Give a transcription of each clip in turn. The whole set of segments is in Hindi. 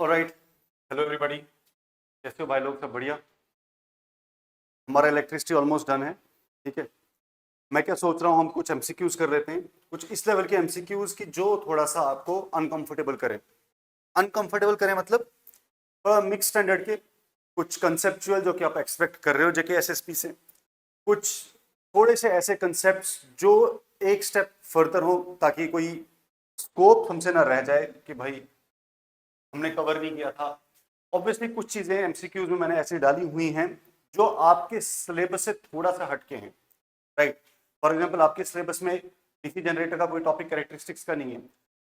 ऑलराइट, हेलो एवरीबॉडी, कैसे हो भाई लोग? सब बढ़िया। हमारा इलेक्ट्रिसिटी ऑलमोस्ट डन है। ठीक है, मैं क्या सोच रहा हूँ, हम कुछ एमसीक्यूज कर लेते हैं, कुछ इस लेवल के एमसीक्यूज की जो थोड़ा सा आपको अनकंफर्टेबल करें। अनकंफर्टेबल करें मतलब मिक्स स्टैंडर्ड के, कुछ कंसेप्चुअल जो कि आप एक्सपेक्ट कर रहे हो जेके एसएसपी से, कुछ थोड़े से ऐसे कंसेप्ट्स जो एक स्टेप फर्दर हो, ताकि कोई स्कोप हमसे ना रह जाए कि भाई हमने कवर नहीं किया था। ऑब्वियसली कुछ चीजें एमसीक्यूज में मैंने ऐसी डाली हुई हैं जो आपके सिलेबस से थोड़ा सा हटके हैं, राइट। फॉर एग्जांपल, आपके सिलेबस में डीसी जनरेटर का कोई टॉपिक कैरेक्टरिस्टिक्स का नहीं है,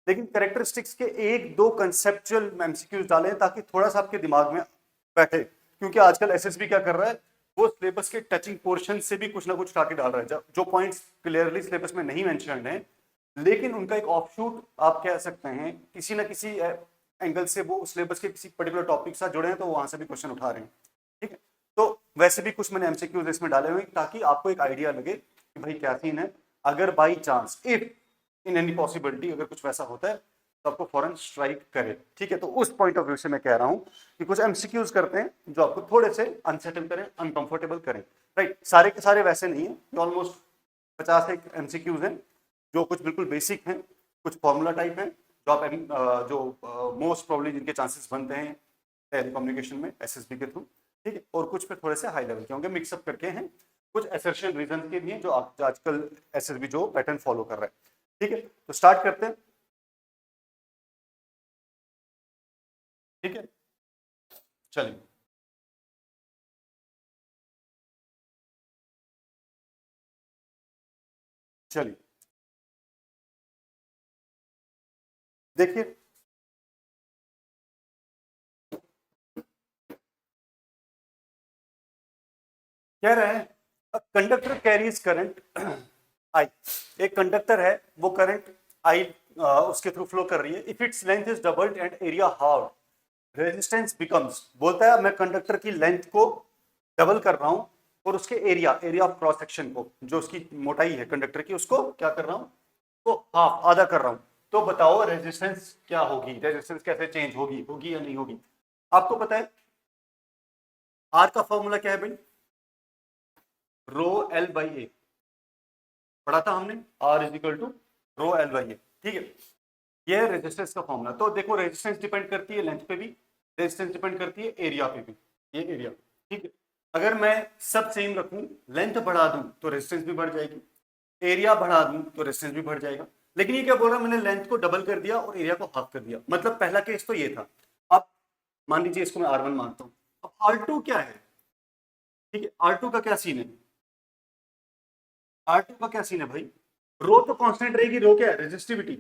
लेकिन कैरेक्टरिस्टिक्स के एक दो कंसेप्चुअल एमसीक्यूज डालें ताकि थोड़ा सा आपके दिमाग में बैठे, क्योंकि आजकल एसएसबी क्या कर रहा है, वो सिलेबस के टचिंग पोर्शन से भी कुछ ना कुछ उठा के डाल रहा है, जो पॉइंट्स क्लियरली सिलेबस में नहीं मेंशन्ड है, लेकिन उनका एक ऑफशूट आप कह सकते हैं, किसी ना किसी एंगल से वो सिलेबस के किसी पर्टिकुलर टॉपिक से जुड़े हैं, तो वहां से भी क्वेश्चन उठा रहे हैं। ठीक है, तो वैसे भी कुछ मैंने एमसीक्यूज इसमें डाले हुए ताकि आपको एक आइडिया लगे कि भाई क्या सीन है। अगर by chance if in any possibility अगर कुछ वैसा होता है तो आपको फौरन स्ट्राइक करे। ठीक है, तो उस पॉइंट ऑफ व्यू से मैं कह रहा हूं कि कुछ एमसीक्यूज करते हैं जो आपको थोड़े से अनसेटल करें, अनकंफर्टेबल करें, राइट। सारे के सारे वैसे नहीं है, ऑलमोस्ट 50 एक एमसीक्यूज हैं जो कुछ बिल्कुल बेसिक हैं, कुछ फॉर्मूला टाइप हैं जो आप जो मोस्ट प्रॉब्ली जिनके चांसेस बनते हैं टेलीकम्युनिकेशन में एसएसबी के थ्रू। ठीक है, और कुछ पे थोड़े से हाई लेवल के होंगे, मिक्सअप करके हैं, कुछ एसर्शन रीजन के भी हैं जो आजकल एसएसबी जो पैटर्न फॉलो कर रहा है। ठीक है, तो स्टार्ट करते हैं। ठीक है, चलिए। चलिए देखिए, कह रहे हैं कंडक्टर कैरीज करंट आई। एक कंडक्टर है, वो करंट आई उसके थ्रू फ्लो कर रही है। If its length is doubled and area half resistance becomes, बोलता है मैं कंडक्टर की लेंथ को डबल कर रहा हूं और उसके area area of cross section को, जो उसकी मोटाई है कंडक्टर की, उसको क्या कर रहा हूं, तो हाफ आधा कर रहा हूं। तो बताओ रेजिस्टेंस क्या होगी, रेजिस्टेंस कैसे चेंज होगी, होगी या नहीं होगी? आपको पता है आर का फॉर्मूला क्या है भाई? रो एल बाई ए, पढ़ा था हमने, R is equal to rho L by A. ठीक है, ये है रेजिस्टेंस का फॉर्मूला। तो देखो रेजिस्टेंस डिपेंड करती है लेंथ पे भी, रेजिस्टेंस डिपेंड करती है एरिया पे भी, ये एरिया। ठीक है, अगर मैं सब सेम रखूं, लेंथ बढ़ा दूं तो रेजिस्टेंस भी बढ़ जाएगी, एरिया बढ़ा दूं तो रेजिस्टेंस भी बढ़ जाएगा। लेकिन ये क्या बोल रहा है, मैंने लेंथ को डबल कर दिया और एरिया को हाफ कर दिया, मतलब पहला केस तो ये था। अब मान लीजिए इसको मैं R1 मानता हूं, अब R2 क्या है? ठीक है, R2 का क्या सीन है? R2 का क्या सीन है भाई? रो तो कांस्टेंट रहेगी, रो क्या है? रेजिस्टिविटी।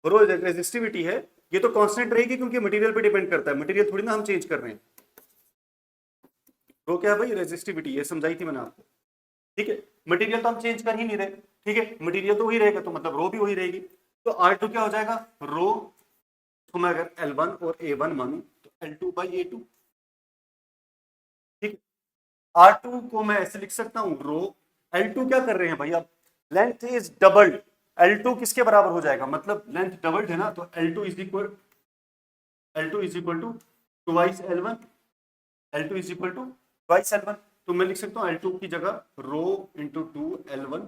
रो रेजिस्टिविटी है, ये तो कांस्टेंट रहेगी क्योंकि मटेरियल पे डिपेंड करता है, मटेरियल थोड़ी ना हम चेंज कर रहे हैं। रो क्या है भाई? रेजिस्टिविटी, ये समझाई थी मैंने आपको। ठीक है, मटेरियल तो हम चेंज कर ही नहीं रहे। ठीक है, मटेरियल तो वही रहेगा, तो मतलब रो भी वही रहेगी। तो R2 क्या हो जाएगा? रो को मैं अगर L1 और A1 मानूं तो L2 बाई A2। ठीक है, R2 को मैं ऐसे लिख सकता हूं, रो L2 क्या कर रहे हैं भाई, अब लेंथ इज डबल्ड, L2 किसके बराबर हो जाएगा, मतलब लेंथ डबल्ड है ना, तो L2 is equal to twice L1, L2 is equal to twice L1। तो मैं लिख सकता हूं L2 की जगह rho into 2L1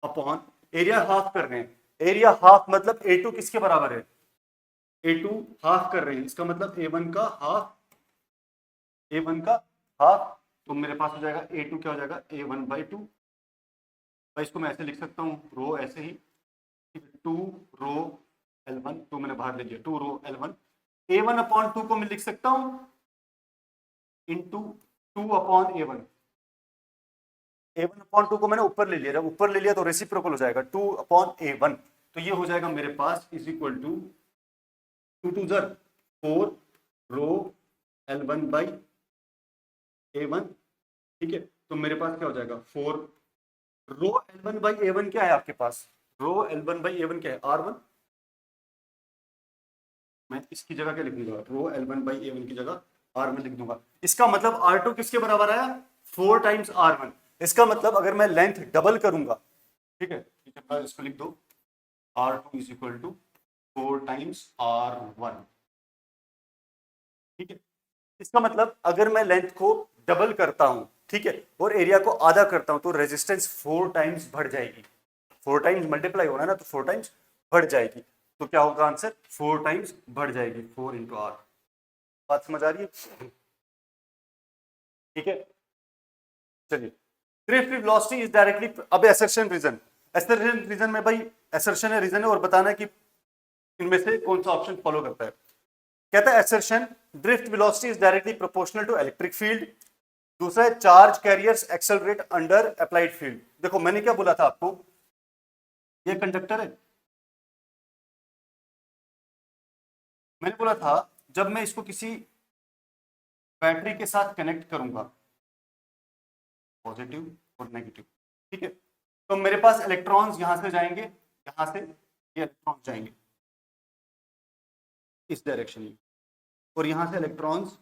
upon area half कर रहे हैं। एरिया हाफ मतलब A2 किसके बराबर है? A2 हाफ कर रहे हैं, इसका मतलब A1 का हाफ, A1 का हाफ। तो मेरे पास हो जाएगा A2 क्या हो जाएगा? A1 by 2। इसको मैं ऐसे लिख सकता हूँ, रो ऐसे ही, 2 रो L1, टू मैंने बाहर ले लिया, 2 रो L1। A1 अपॉन 2 को मैं लिख सकता हूँ into 2 upon A1। A1 upon 2 को मैंने ऊपर ले लिया, जब ऊपर ले लिया तो रेसिप्रोकल हो जाएगा 2 अपॉन A1। तो ये हो जाएगा मेरे पास is equal to 2 2 4 rho L1 by A1। ठीक है, तो मेरे पास क्या हो जाएगा 4 रो L1 बाई A1 क्या है आपके पास? रो L1 बाई A1 क्या है? R1। मैं इसकी जगह क्या लिखूंगा? रो L1 बाई A1 की जगह R1 लिख दूंगा। इसका मतलब R2 किसके बराबर आया? 4 टाइम्स R1। इसका मतलब अगर मैं लेंथ डबल करूंगा, ठीक है, इसको लिख दो, R2 is equal to 4 times R1। ठीक है। इसका मतलब अगर मैं लेंथ को डबल करता हूं, ठीक है, और एरिया को आधा करता हूं, तो रेजिस्टेंस 4 टाइम्स बढ़ जाएगी। 4 टाइम्स मल्टीप्लाई होना है ना, तो 4 टाइम्स बढ़ जाएगी। तो क्या होगा आंसर? 4 टाइम्स बढ़ जाएगी, 4 इंटू आर। बात समझ आ रही है? ठीक है, चलिए। ड्रिफ्ट वेलोसिटी इज डायरेक्टली, अब असर्शन रीजन। असर्शन रीजन में भाई असर्शन है, रीजन है, और बताना है कि इनमें से कौन सा ऑप्शन फॉलो करता है। कहता है assertion drift velocity is directly proportional to electric field. दूसरा है charge carriers accelerate under applied field. देखो मैंने क्या बोला था आपको, ये कंडक्टर है, मैंने बोला था जब मैं इसको किसी बैटरी के साथ कनेक्ट करूंगा, पॉजिटिव और नेगेटिव, ठीक है, तो मेरे पास इलेक्ट्रॉन्स यहां से जाएंगे, यहां से ये इलेक्ट्रॉन्स जाएंगे इस डायरेक्शन में, और यहां से इलेक्ट्रॉन्स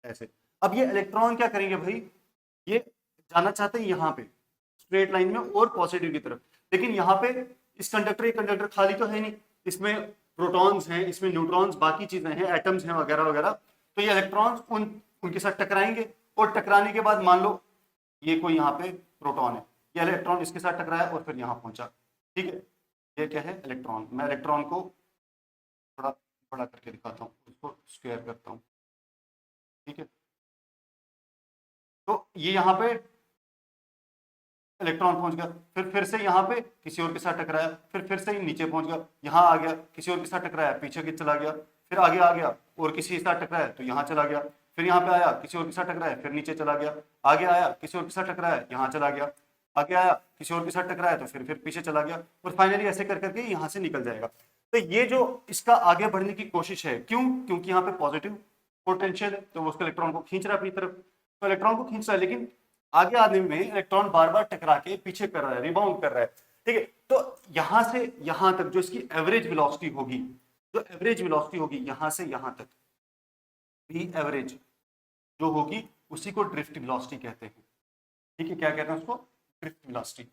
ऐसे। अब ये इलेक्ट्रॉन क्या करेंगे भाई, ये जाना चाहते हैं यहाँ पे स्ट्रेट लाइन में और पॉजिटिव की तरफ, लेकिन यहाँ पे इस कंडक्टर, ये कंडक्टर खाली तो है नहीं, इसमें प्रोटॉन्स हैं, इसमें न्यूट्रॉन्स, बाकी चीजें हैं, एटम्स हैं वगैरह वगैरह। तो ये इलेक्ट्रॉन्स उनके साथ टकराएंगे, और टकराने के बाद मान लो ये कोई यहाँ पे प्रोटॉन है, ये इलेक्ट्रॉन इसके साथ टकराया और फिर यहाँ पहुंचा, ठीक है, ये क्या है? इलेक्ट्रॉन। मैं इलेक्ट्रॉन को थोड़ा बड़ा करके दिखाता हूँ, उसको स्क्वायर करता हूँ, ठीक है। तो ये यहाँ पे इलेक्ट्रॉन पहुंच गया, फिर से यहाँ पे किसी और के साथ टकराया, फिर से नीचे पहुंच गया, यहाँ आ गया, किसी और के साथ टकराया, पीछे की चला गया, फिर आगे आ गया और किसी के साथ टकराया तो यहाँ चला गया, फिर यहाँ पे आया, किसी और के साथ टकराया, फिर नीचे चला गया, आगे आया, किसी और के साथ टकराया, यहाँ चला गया, आगे आया, किसी और के साथ टकराया तो फिर पीछे चला गया, और फाइनली ऐसे कर करके यहाँ से निकल जाएगा। तो ये जो इसका आगे बढ़ने की कोशिश है, क्यों? क्योंकि यहाँ पे पॉजिटिव पोटेंशियल है, तो वो उसके इलेक्ट्रॉन को खींच रहा है अपनी तरफ, तो इलेक्ट्रॉन को खींच रहा है, लेकिन आगे आने में इलेक्ट्रॉन बार बार टकरा के पीछे कर रहा है, रिबाउंड कर रहा है, ठीक है। तो यहां से यहां तक जो इसकी एवरेज वेलोसिटी होगी, जो एवरेज वेलोसिटी होगी यहां से यहां तक, भी एवरेज जो होगी उसी को ड्रिफ्ट वेलोसिटी कहते हैं, ठीक है। क्या कहते हैं उसको? ड्रिफ्ट वेलोसिटी,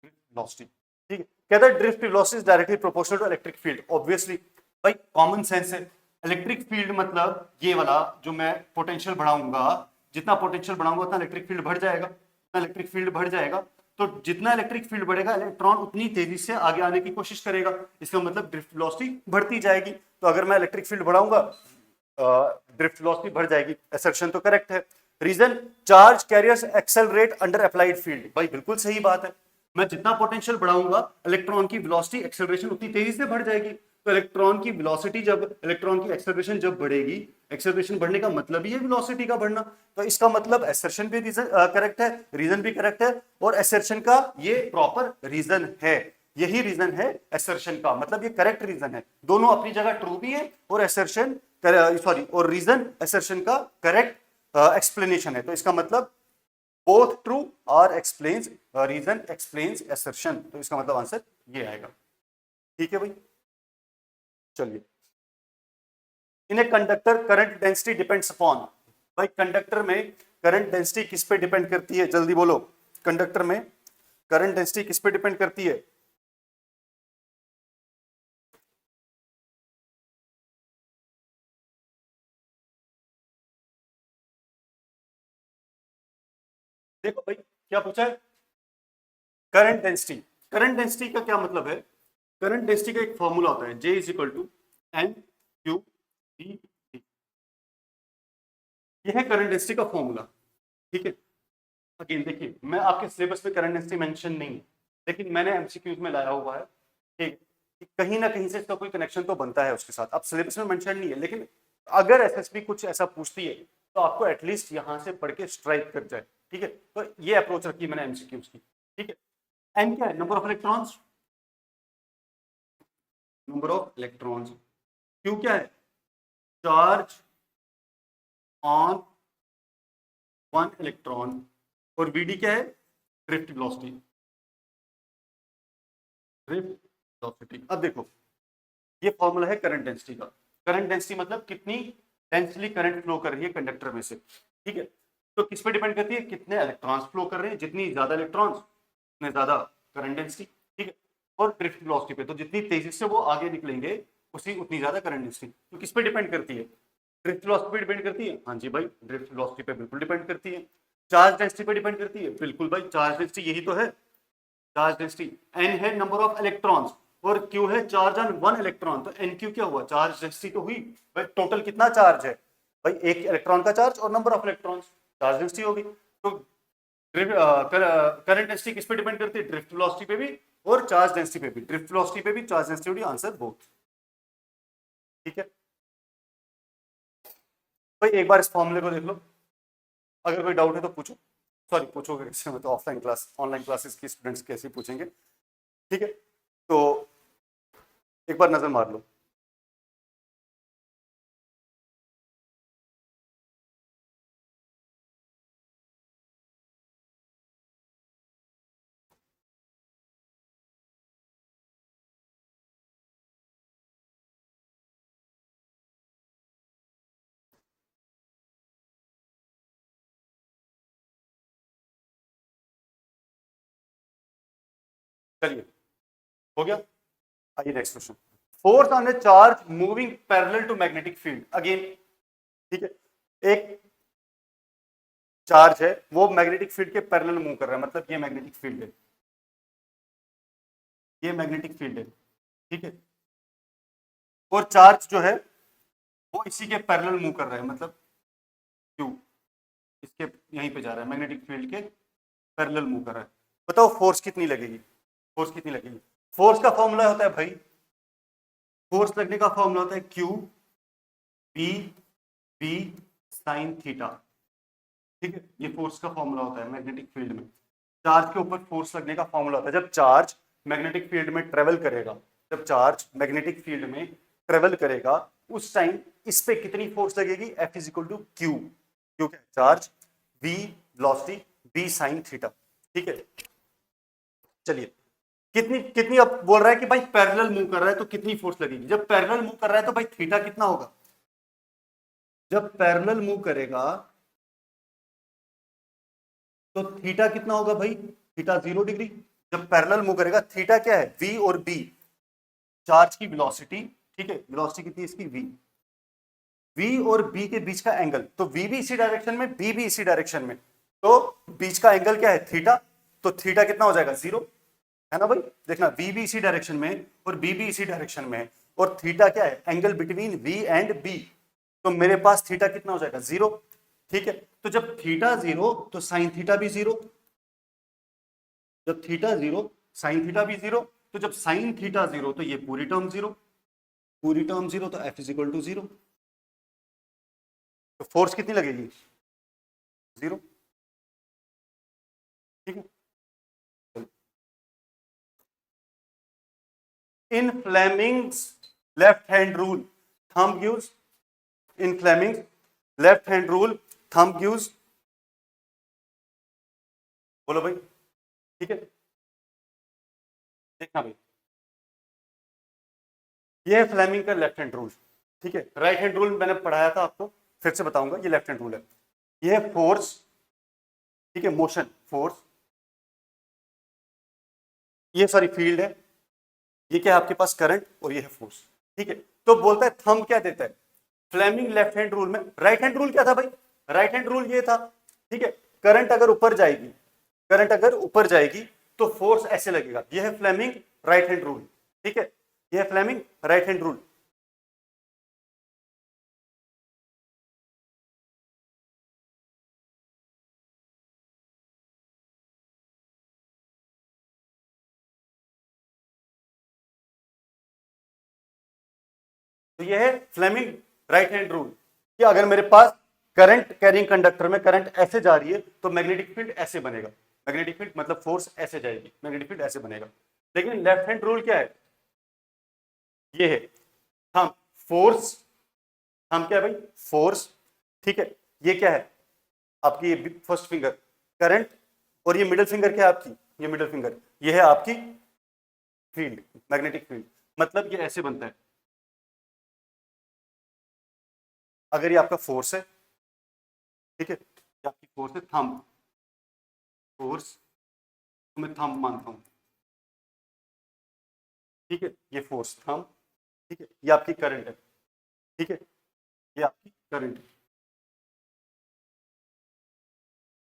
वेलोसिटी, ठीक है। कहता है drift velocity is directly proportional to electric field. Obviously भाई कॉमन सेंस है, इलेक्ट्रिक फील्ड मतलब ये वाला जो मैं पोटेंशियल बढ़ाऊंगा, जितना पोटेंशियल बढ़ाऊंगा उतना इलेक्ट्रिक फील्ड बढ़ जाएगा, उतना इलेक्ट्रिक फील्ड बढ़ जाएगा, तो जितना इलेक्ट्रिक फील्ड बढ़ेगा इलेक्ट्रॉन उतनी तेजी से आगे आने की कोशिश करेगा, इसका मतलब ड्रिफ्ट वेलोसिटी बढ़ती जाएगी। तो अगर मैं इलेक्ट्रिक फील्ड बढ़ाऊंगा ड्रिफ्ट वेलोसिटी बढ़ जाएगी। असर्शन तो करेक्ट है। Reason charge carriers accelerate under applied field, भाई बिल्कुल सही बात है, मैं जितना पोटेंशियल बढ़ाऊंगा इलेक्ट्रॉन की वेलोसिटी एक्सेलरेशन उतनी तेजी से बढ़ जाएगी। तो इलेक्ट्रॉन की वेलोसिटी जब, इलेक्ट्रॉन की एक्सेलरेशन जब बढ़ेगी, एक्सेलरेशन बढ़ने का मतलब ही है वेलोसिटी का बढ़ना, तो इसका मतलब असर्शन भी रीजन करेक्ट है, रीजन भी करेक्ट है, और असर्शन का ये प्रॉपर रीजन है, यही रीजन है असर्शन का, मतलब ये करेक्ट रीजन है, दोनों अपनी जगह ट्रू भी है, और असर्शन सॉरी और रीजन असर्शन का करेक्ट एक्सप्लेनेशन है। तो इसका मतलब both true or explains reason explains assertion, तो इसका मतलब आंसर ये आएगा, ठीक है भाई। चलिए, in a conductor current density depends upon, भाई कंडक्टर में करंट डेंसिटी किस पे डिपेंड करती है? जल्दी बोलो, कंडक्टर में करंट डेंसिटी किस पे डिपेंड करती है? देखो भाई क्या पूछा है, करंट डेंसिटी। करंट डेंसिटी का क्या मतलब है? करंट डेंसिटी का एक फॉर्मूला होता है, J is equal to N Q D, यह है करंट डेंसिटी का फॉर्मूला, ठीक है। अगेन देखिए, मैं आपके सिलेबस में करंट डेंसिटी मेंशन नहीं है, लेकिन मैंने एमसीक्यूज में लाया हुआ है, ठीक, कहीं ना कहीं से इसका कोई कनेक्शन तो बनता है उसके साथ। अब सिलेबस में मेंशन नहीं है, लेकिन अगर एसएसबी कुछ ऐसा पूछती है तो आपको एटलीस्ट यहां से पढ़ के स्ट्राइक कर जाए, ठीक है। तो ये अप्रोच रखी मैंने एमसीक्यूज की, ठीक है। एन क्या है? Number of electrons, number of electrons. Q क्या है? चार्ज ऑन वन इलेक्ट्रॉन, और वीडी क्या है? Drift velocity, drift velocity. अब देखो ये फॉर्मूला है करंट डेंसिटी का, करंट डेंसिटी मतलब कितनी डेंसली करंट फ्लो कर रही है कंडक्टर में से, ठीक है। तो किस पे डिपेंड करती है? कितने इलेक्ट्रॉन्स फ्लो कर रहे हैं, जितनी ज्यादा इलेक्ट्रॉन्स उतने ज्यादा करंट डेंसिटी, ठीक है। और ड्रिफ्ट वेलोसिटी पे, तो जितनी तेजी से वो आगे निकलेंगे उसी उतनी ज्यादा करंट डेंसिटी। तो किस पे डिपेंड करती है? ड्रिफ्ट वेलोसिटी पे डिपेंड करती है। हाँ जी भाई, ड्रिफ्ट वेलोसिटी पे बिल्कुल डिपेंड करती है। चार्ज डेंसिटी पे डिपेंड करती है, बिल्कुल भाई, चार्ज डेंसिटी यही तो है। चार्ज डेंसिटी एन है नंबर ऑफ इलेक्ट्रॉन्स और क्यू है चार्ज ऑन वन इलेक्ट्रॉन। तो एन क्यू क्या हुआ? चार्ज डेंसिटी तो हुई भाई। टोटल कितना चार्ज है भाई? एक इलेक्ट्रॉन का चार्ज और number of electrons, charge density होगी। तो करंट डेंसिटी किस पे डिपेंड करती है? ड्रिफ्ट वेलोसिटी पे भी और चार्ज डेंसिटी पे भी। ड्रिफ्ट वेलोसिटी पे भी, चार्ज डेंसिटी पे भी, आंसर बोथ। ठीक है भाई, एक बार इस फॉर्मूले को देख लो, अगर कोई डाउट है तो पूछो। सॉरी, पूछोगे किससे? मतलब ऑफलाइन क्लास, ऑनलाइन क्लासेस की स्टूडेंट्स कैसे पूछेंगे। ठीक है, तो एक बार नजर मार लो। चलिए, हो गया। आइए next question. Force on a charge moving parallel to magnetic field again. ठीक है, एक चार्ज है वो मैग्नेटिक फील्ड के पैरेलल मूव कर रहा है, मतलब ये मैग्नेटिक फील्ड है, ये मैग्नेटिक फील्ड है। ठीक है, और चार्ज जो है वो इसी के पैरेलल मूव कर रहा है, मतलब क्यू इसके यहीं पे जा रहा है, मैग्नेटिक फील्ड के पैरेलल मूव कर रहा है। बताओ फोर्स कितनी लगेगी? फोर्स कितनी लगेगी? फोर्स का फॉर्मूला होता है भाई, फोर्स लगने का फॉर्मूला होता है Q B B sine theta. ठीक है, ये फोर्स का फॉर्मूला होता है मैग्नेटिक फील्ड में। चार्ज के ऊपर फोर्स लगने का फॉर्मूला होता है जब चार्ज मैग्नेटिक फील्ड में ट्रेवल करेगा, जब चार्ज मैग्नेटिक फील्ड में ट्रेवल करेगा उस टाइम इस पे कितनी फोर्स लगेगी? F is equal to Q, क्योंकि charge v velocity b sine theta. ठीक है, चलिए, कितनी कितनी अब बोल रहा है कि भाई पैरेलल मूव कर रहा है तो कितनी फोर्स लगेगी? जब पैरेलल मूव कर रहा है तो भाई थीटा कितना होगा? जब पैरेलल मूव करेगा तो थीटा कितना होगा भाई? Theta 0 degree. जब पैरेलल मूव करेगा, थीटा क्या है? v और b, चार्ज की वेलोसिटी। ठीक है, वेलोसिटी कितनी इसकी? v, v और b के बीच का एंगल, तो v भी इसी डायरेक्शन में, b भी इसी डायरेक्शन में, तो बीच का एंगल क्या है? थीटा। तो थीटा कितना हो जाएगा? 0, है ना भाई? देखना, v भी इसी डायरेक्शन में और b भी इसी डायरेक्शन में है, और थीटा क्या है? Angle between v and b। तो मेरे पास थीटा कितना हो जाएगा? 0। ठीक है, तो जब थीटा 0 तो साइन थीटा भी 0। जब थीटा 0, साइन थीटा भी 0। तो जब साइन थीटा 0 तो ये पूरी टर्म 0, पूरी टर्म 0, तो F इज इक्वल टू 0। तो फोर्स कितनी लगेगी? 0। ठीक है, in Fleming's left hand rule thumb use, in Fleming's left hand rule thumb use, बोलो भाई। ठीक है, देखना भाई, ये है फ्लेमिंग का लेफ्ट हैंड रूल। ठीक है, राइट हैंड रूल मैंने पढ़ाया था आपको, फिर से बताऊंगा। ये लेफ्ट हैंड रूल है, ये है फोर्स। ठीक है, मोशन फोर्स, ये सॉरी फील्ड है, ये क्या है आपके पास? करंट, और ये है फोर्स। ठीक है, तो बोलता है थंब क्या देता है फ्लेमिंग लेफ्ट हैंड रूल में? राइट हैंड रूल क्या था भाई? राइट हैंड रूल ये था, ठीक है, करंट अगर ऊपर जाएगी, करंट अगर ऊपर जाएगी तो फोर्स ऐसे लगेगा। ये है फ्लेमिंग राइट हैंड रूल। ठीक है, ये है फ्लेमिंग राइट हैंड रूल। तो ये है फ्लेमिंग राइट हैंड रूल कि अगर मेरे पास करंट कैरिंग कंडक्टर में करंट ऐसे जा रही है तो मैग्नेटिक फील्ड ऐसे बनेगा। मैग्नेटिक फील्ड मतलब फोर्स ऐसे जाएगी, मैग्नेटिक फील्ड ऐसे बनेगा। लेकिन लेफ्ट हैंड रूल क्या है? ये है थंब फोर्स। थंब क्या है भाई? फोर्स। ठीक है, ये क्या है आपकी? फर्स्ट फिंगर करंट, और ये मिडिल फिंगर क्या है आपकी? ये मिडिल फिंगर, ये है आपकी फील्ड, मैग्नेटिक फील्ड। मतलब ये ऐसे बनता है। अगर ये आपका फोर्स है, ठीक है, ये आपकी फोर्स है थंब, फोर्स तो मैं थंब मानता हूं। ठीक है, ये फोर्स थंब, ठीक है, ये आपकी करंट है, ठीक है, ये आपकी करंट है,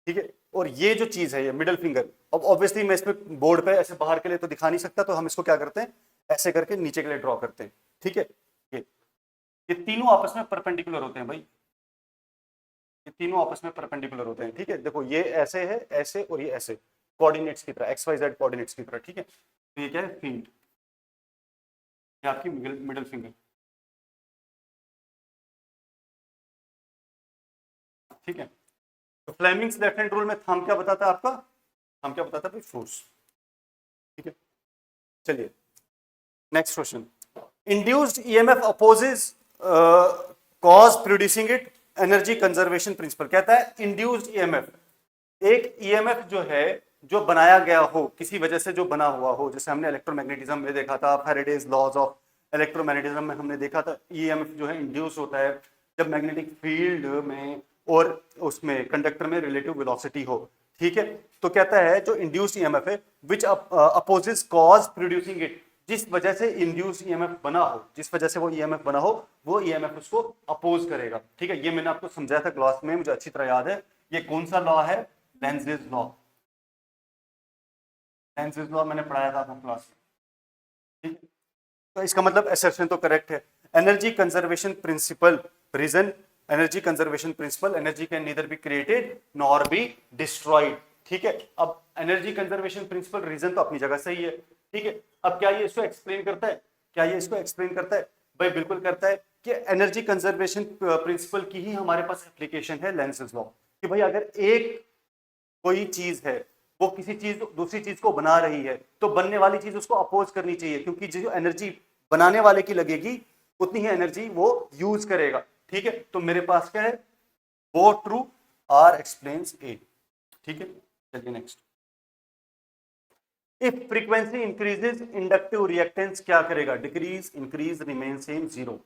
ठीक है। और ये जो चीज है, ये मिडिल फिंगर, अब ऑब्वियसली मैं इसमें बोर्ड पे ऐसे बाहर के लिए तो दिखा नहीं सकता, तो हम इसको क्या करते हैं, ऐसे करके नीचे के लिए ड्रॉ करते हैं, ठीक है। ये ये तीनों आपस में परपेंडिकुलर होते हैं भाई, ये तीनों आपस में परपेंडिकुलर होते हैं, ठीक है। देखो ये ऐसे है, ऐसे, और ये ऐसे, कोऑर्डिनेट्स की तरह, एक्स वाई जेड कोऑर्डिनेट्स की तरह, ठीक है। तो ये क्या है, फील्ड, ये आपकी मिडिल फिंगर, ठीक है। तो फ्लेमिंग्स लेफ्ट हैंड रूल में थंब क्या बताता है आपका, थंब क्या बताता है भाई, फोर्स, ठीक है। चलिए next question, induced EMF opposes cause producing it, energy conservation principle कहता है इंड्यूस्ड ईएमएफ, एक ईएमएफ जो है, जो बनाया गया हो किसी वजह से, जो बना हुआ हो, जैसे हमने इलेक्ट्रोमैग्नेटिज्म में देखा था, फैराडेज लॉज ऑफ इलेक्ट्रोमैग्नेटिज्म में हमने देखा था, ईएमएफ जो है इंड्यूस होता है जब मैग्नेटिक फील्ड में और उसमें कंडक्टर में रिलेटिव वेलोसिटी हो, ठीक है। तो कहता है जो इंड्यूस्ड ईएमएफ है विच अपोजेस कॉज प्रोड्यूसिंग इट, जिस वजह से इंड्यूस्ड ईएमएफ बना हो, जिस वजह से वो ईएमएफ बना हो, वो ईएमएफ उसको अपोज करेगा, ठीक है। ये मैंने आपको समझाया था क्लास में, मुझे अच्छी तरह याद है। ये कौन सा लॉ है, लेंज़ेस लॉ, लेंज़ेस लॉ मैंने पढ़ाया था आपको क्लास में, ठीक है। तो इसका मतलब असर्शन तो करेक्ट है। Energy conservation principle, reason, energy conservation principle, energy can neither be created nor be destroyed, ठीक है। अब एनर्जी कंजर्वेशन प्रिंसिपल, रीजन तो अपनी जगह सही है, ठीक है। अब क्या ये इसको एक्सप्लेन करता है, क्या ये इसको एक्सप्लेन करता है, भाई बिल्कुल करता है, कि एनर्जी कंजर्वेशन प्रिंसिपल की ही हमारे पास एप्लीकेशन है लेंज़ेस लॉ, कि भाई अगर एक कोई चीज है, वो किसी चीज दूसरी चीज को बना रही है, तो बनने वाली चीज उसको अपोज करनी चाहिए, क्योंकि जो एनर्जी बनाने वाले की लगेगी उतनी ही एनर्जी वो यूज करेगा, ठीक है। तो मेरे पास क्या है, वो ट्रू, आर एक्सप्लेन्स ए, ठीक है। चलिए next, if frequency increases inductive reactance क्या करेगा, decrease, increase, remain same, zero.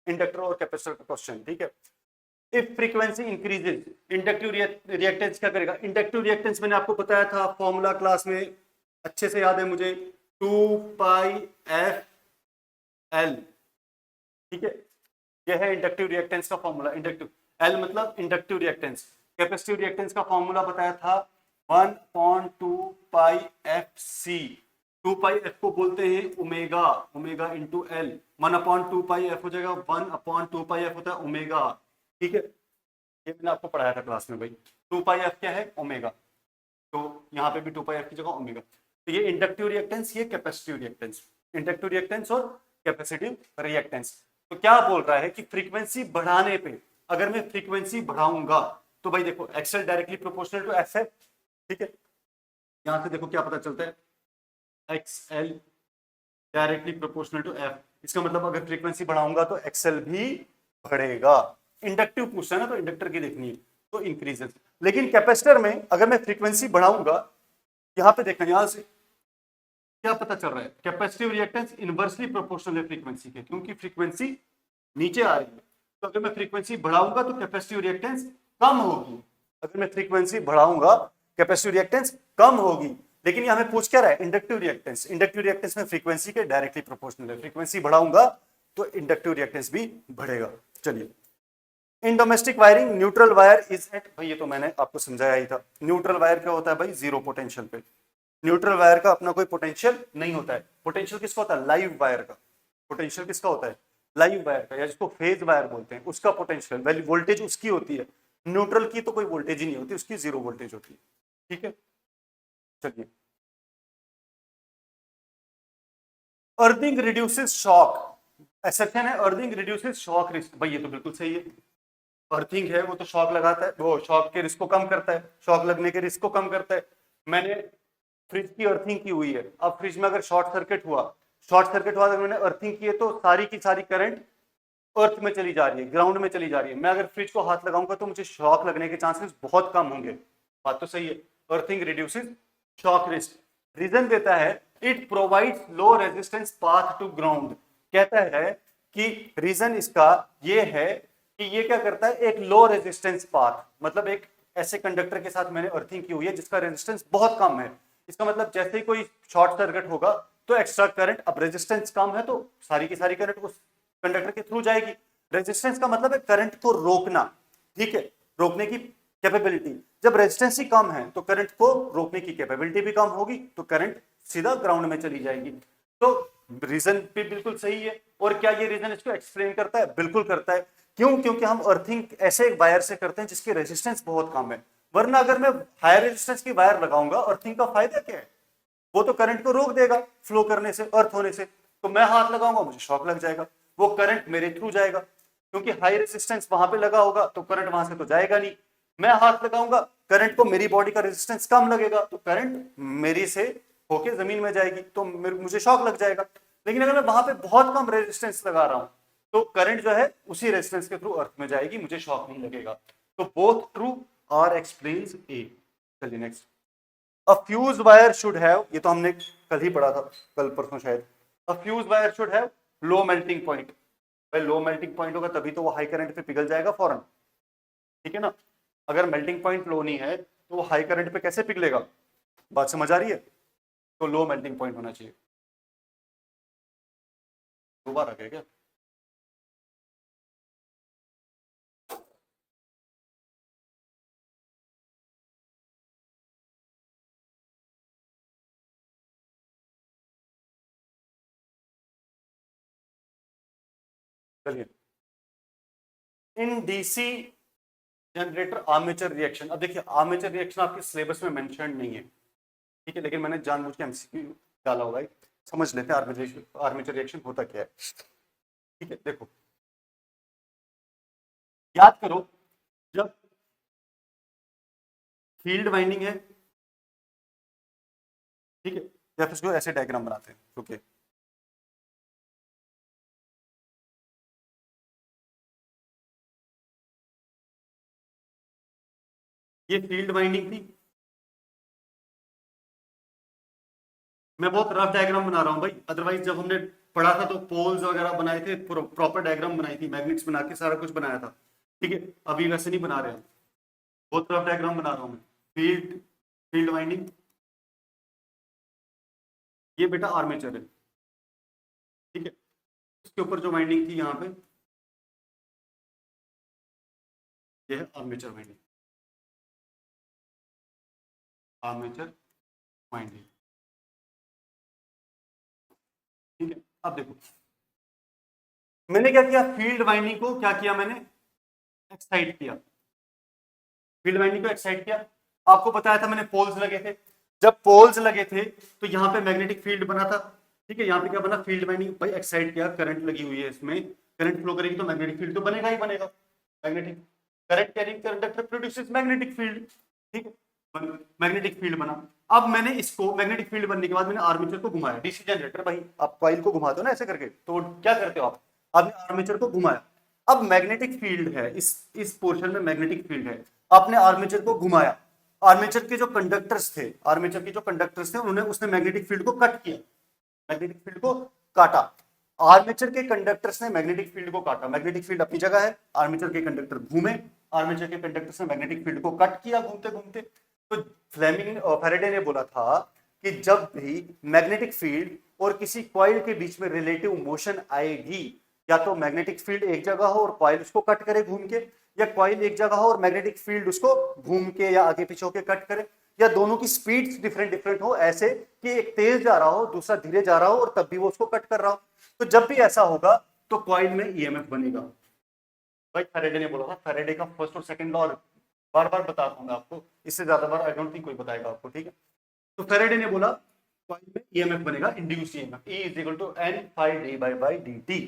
Inductor और कैपेसिटर का क्वेश्चन, ठीक है। If frequency increases inductive reactance क्या करेगा, इंडक्टिव रिएक्टेंस मैंने आपको बताया था फॉर्मूला क्लास में, अच्छे से याद है मुझे, 2 पाई एफ एल, ठीक है। यह है इंडक्टिव रिएक्टेंस का फॉर्मूला, इंडक्टिव, एल मतलब इंडक्टिव रिएक्टेंस। कैपेसिटिव रिएक्टेंस का फॉर्मूला बताया था 1/2 पाई एफ सी, 2 पाई एफ को बोलते हैं ओमेगा, ओमेगा इंटू एल, 1/2 पाई एफ हो जाएगा, 1/2 पाई एफ होता है ओमेगा, ठीक है। ये मैंने आपको पढ़ाया था क्लास में भाई, 2 पाई एफ क्या है, ओमेगा, तो यहाँ पे भी 2 पाई एफ की जगह ओमेगा। तो ये इंडक्टिव रिएक्टेंस, ये कैपेसिटिव रिएक्टेंस, इंडक्टिव रिएक्टेंस और कैपेसिटिव रिएक्टेंस। तो क्या बोल रहा है कि फ्रीक्वेंसी बढ़ाने पे, अगर मैं फ्रीक्वेंसी बढ़ाऊंगा तो भाई देखो XL directly proportional to F है, ठीक है। यहां से देखो क्या पता चलता है, XL directly proportional to F, इसका मतलब अगर फ्रीक्वेंसी बढ़ाऊंगा तो एक्सएल भी बढ़ेगा। इंडक्टिव पूछता है ना, तो इंडक्टर की देखनी है, तो इंक्रीजेस। लेकिन कैपेसिटर में अगर मैं फ्रीक्वेंसी बढ़ाऊंगा, यहां पे देखना, यहां से क्या पता चल रहा है, कैपेसिटिव रिएक्टेंस इनवर्सली प्रोपोर्शनल है फ्रीक्वेंसी के, क्योंकि फ्रीक्वेंसी नीचे आ रही है, तो अगर मैं फ्रीक्वेंसी बढ़ाऊंगा तो कैपेसिटिव रिएक्टेंस कम होगी, अगर मैं फ्रीक्वेंसी बढ़ाऊंगा कैपेसिटिव रिएक्टेंस कम होगी। लेकिन यहां में पूछ क्या रहा है, इंडक्टिव रिएक्टेंस, इंडक्टिव रिएक्टेंस में फ्रीक्वेंसी के डायरेक्टली प्रोपोर्शनल है, फ्रीक्वेंसी बढ़ाऊंगा तो इंडक्टिव रिएक्टेंस भी बढ़ेगा। चलिए, in domestic wiring neutral wire is at, भाई ये तो मैंने आपको समझाया ही था, न्यूट्रल वायर क्या होता है भाई, जीरो पोटेंशियल पे, न्यूट्रल वायर का अपना कोई पोटेंशियल नहीं होता है। पोटेंशियल किसका होता है, लाइव वायर का, पोटेंशियल किसका होता है, लाइव वायर का, या जिसको फेज वायर बोलते हैं, उसका पोटेंशियल वैल्यू, वोल्टेज उसकी होती है। न्यूट्रल की तो कोई वोल्टेज ही नहीं होती, उसकी जीरो वोल्टेज होती है, ठीक है। चलिए, अर्थिंग रिड्यूसेस शॉक, एक्सेप्शन है, अर्थिंग रिड्यूसेस शॉक रिस्क, भाई ये तो बिल्कुल सही है, अर्थिंग है वो तो शॉक लगाता है, वो शॉक के रिस्क को कम करता है, शॉक लगने के रिस्क को कम करता है। मैंने फ्रिज की अर्थिंग की हुई है, अब फ्रिज में अगर शॉर्ट सर्किट हुआ, अगर मैंने अर्थिंग की है तो सारी की सारी करंट अर्थ में चली जा रही है, ग्राउंड में चली जा रही है। मैं अगर फ्रिज को हाथ लगाऊंगा तो मुझे शॉक लगने के चांसेस बहुत कम होंगे, बात तो सही है। Earthing reduces shock risk. Reason देता है it provides low resistance path to ground, कहता है कि रीजन इसका ये है कि ये क्या करता है, एक लो रेजिस्टेंस पाथ, मतलब एक ऐसे कंडक्टर के साथ मैंने अर्थिंग की हुई है जिसका रेजिस्टेंस बहुत कम है, इसका मतलब जैसे ही कोई शॉर्ट सर्किट होगा तो एक्स्ट्रा करंट, अब रेजिस्टेंस कम है तो सारी की सारी करंट उस कंडक्टर के थ्रू जाएगी। रेजिस्टेंस का मतलब है करंट को रोकना, ठीक है, रोकने की कैपेबिलिटी। जब रेजिस्टेंस ही कम है तो करंट को रोकने की कैपेबिलिटी भी कम होगी, तो करंट सीधा ग्राउंड में चली जाएगी। तो रीजन भी बिल्कुल सही है। और क्या ये रीजन इसको एक्सप्लेन करता है? बिल्कुल करता है। क्यों? क्योंकि हम अर्थिंग ऐसे एक वायर से करते हैं जिसकी रेजिस्टेंस बहुत कम है, वरना अगर मैं हायर रेजिस्टेंस की वायर लगाऊंगा, अर्थिंग का फायदा क्या है? वो तो करंट को रोक देगा फ्लो करने से, अर्थ होने से। तो मैं हाथ लगाऊंगा, मुझे शॉक लग जाएगा, वो करंट मेरे थ्रू जाएगा, क्योंकि हाई रेजिस्टेंस वहां पे लगा होगा तो करंट वहां से तो जाएगा नहीं। मैं हाथ लगाऊंगा, करंट को मेरी बॉडी का रेजिस्टेंस कम लगेगा, तो करंट मेरी से होके जमीन में जाएगी, तो मुझे शॉक लग जाएगा। लेकिन अगर मैं वहां पे बहुत कम रेजिस्टेंस लगा रहा हूं तो करंट जो है उसी रेजिस्टेंस के थ्रू अर्थ में जाएगी, मुझे शॉक नहीं लगेगा। तो both true R explains A. चलिए next. A fuse wire should have, ये तो हमने कल ही पढ़ा था, कल परसों शायद। A fuse wire should have low melting point। भाई लो मेल्टिंग पॉइंट होगा तभी तो वो हाई करंट पे पिघल जाएगा फौरन, ठीक है ना। अगर मेल्टिंग पॉइंट लो नहीं है तो वो हाई करंट पे कैसे पिघलेगा? बात समझ आ रही है? तो लो मेल्टिंग पॉइंट होना चाहिए। दोबारा क्या क्या? चलिए, in DC generator armature reaction. अब देखिए आर्मेचर रिएक्शन आपके सिलेबस में मेंशन नहीं है, ठीक है, लेकिन मैंने जानबूझ के एमसीक्यू डाला होगा। समझ लेते हैं आर्मेचर रिएक्शन होता क्या है। ठीक है, देखो याद करो, जब फील्ड वाइंडिंग है, ठीक है, या फिर इसको ऐसे डायग्राम बनाते हैं, ओके। ये फील्ड वाइंडिंग थी। मैं बहुत रफ डायग्राम बना रहा हूं भाई, अदरवाइज जब हमने पढ़ा था तो पोल्स वगैरह बनाए थे, प्रॉपर डायग्राम बनाई थी, मैग्नेट्स बना के सारा कुछ बनाया था, ठीक है। अभी वैसे नहीं बना रहे हैं, बहुत रफ डायग्राम बना रहा हूं मैं। फील्ड फील्ड वाइंडिंग, ये बेटा आर्मेचर है, ठीक है। इसके ऊपर जो वाइंडिंग थी यहाँ पे, ये है आर्मेचर वाइंडिंग, आर्मेचर वाइंडिंग, ठीक है। अब देखो मैंने क्या किया, फील्ड वाइंडिंग को क्या किया मैंने, एक्साइट किया। फील्ड वाइंडिंग को एक्साइट किया, आपको बताया था मैंने पोल्स लगे थे। जब पोल्स लगे थे तो यहाँ पे मैग्नेटिक फील्ड बना था, ठीक है। यहाँ पे क्या बना, फील्ड वाइंडिंग भाई एक्साइट किया, करंट लगी हुई है इसमें, करंट फ्लो करेगी तो मैग्नेटिक फील्ड तो बनेगा ही बनेगा। Magnetic current carrying conductor produces magnetic field, ठीक है, मैग्नेटिक फील्ड बना। अब मैंने इसको मैग्नेटिक फील्ड बनने के बाद मैंने आर्मेचर को घुमाया, डीसी जनरेटर भाई आप कॉइल को घुमाते हो ना ऐसे करके, तो क्या करते हो आप, आपने आर्मेचर को घुमाया। अब मैग्नेटिक फील्ड है, इस पोर्शन में मैग्नेटिक फील्ड है, आपने आर्मेचर को घुमाया। आर्मेचर के जो कंडक्टर्स थे, आर्मेचर के जो कंडक्टर्स थे उन्होंने उसने मैग्नेटिक फील्ड को कट किया, मैग्नेटिक फील्ड को काटा। आर्मेचर के कंडक्टर्स ने मैग्नेटिक फील्ड को काटा, मैग्नेटिक फील्ड अपनी जगह है, आर्मेचर के कंडक्टर घूमे, आर्मेचर के कंडक्टर्स ने मैग्नेटिक फील्ड को कट किया घूमते घूमते। तो फ्लेमिंग फैराडे ने बोला था कि जब भी मैग्नेटिक फील्ड और किसी कॉइल के बीच में रिलेटिव मोशन आएगी, या तो मैग्नेटिक फील्ड एक जगह हो और कॉइल उसको कट करे घूम के, या कॉइल एक जगह हो और मैग्नेटिक फील्ड उसको घूम के या आगे पीछे होके कट करे, या दोनों की स्पीड डिफरेंट डिफरेंट हो, ऐसे कि एक तेज जा रहा हो दूसरा धीरे जा रहा हो और तब भी वो उसको कट कर रहा हो। तो जब भी ऐसा होगा तो कॉइल में ईएमएफ बनेगा। भाई फैराडे ने बोला था, फैराडे का फर्स्ट और सेकंड लॉ बार बार बता दूंगा आपको, इससे ज्यादा बार आई डोंट थिंक कोई बताएगा आपको, ठीक है। तो फैराडे ने बोला कॉइल में ईएमएफ बनेगा, induced EMF, E is equal to N phi d by dt,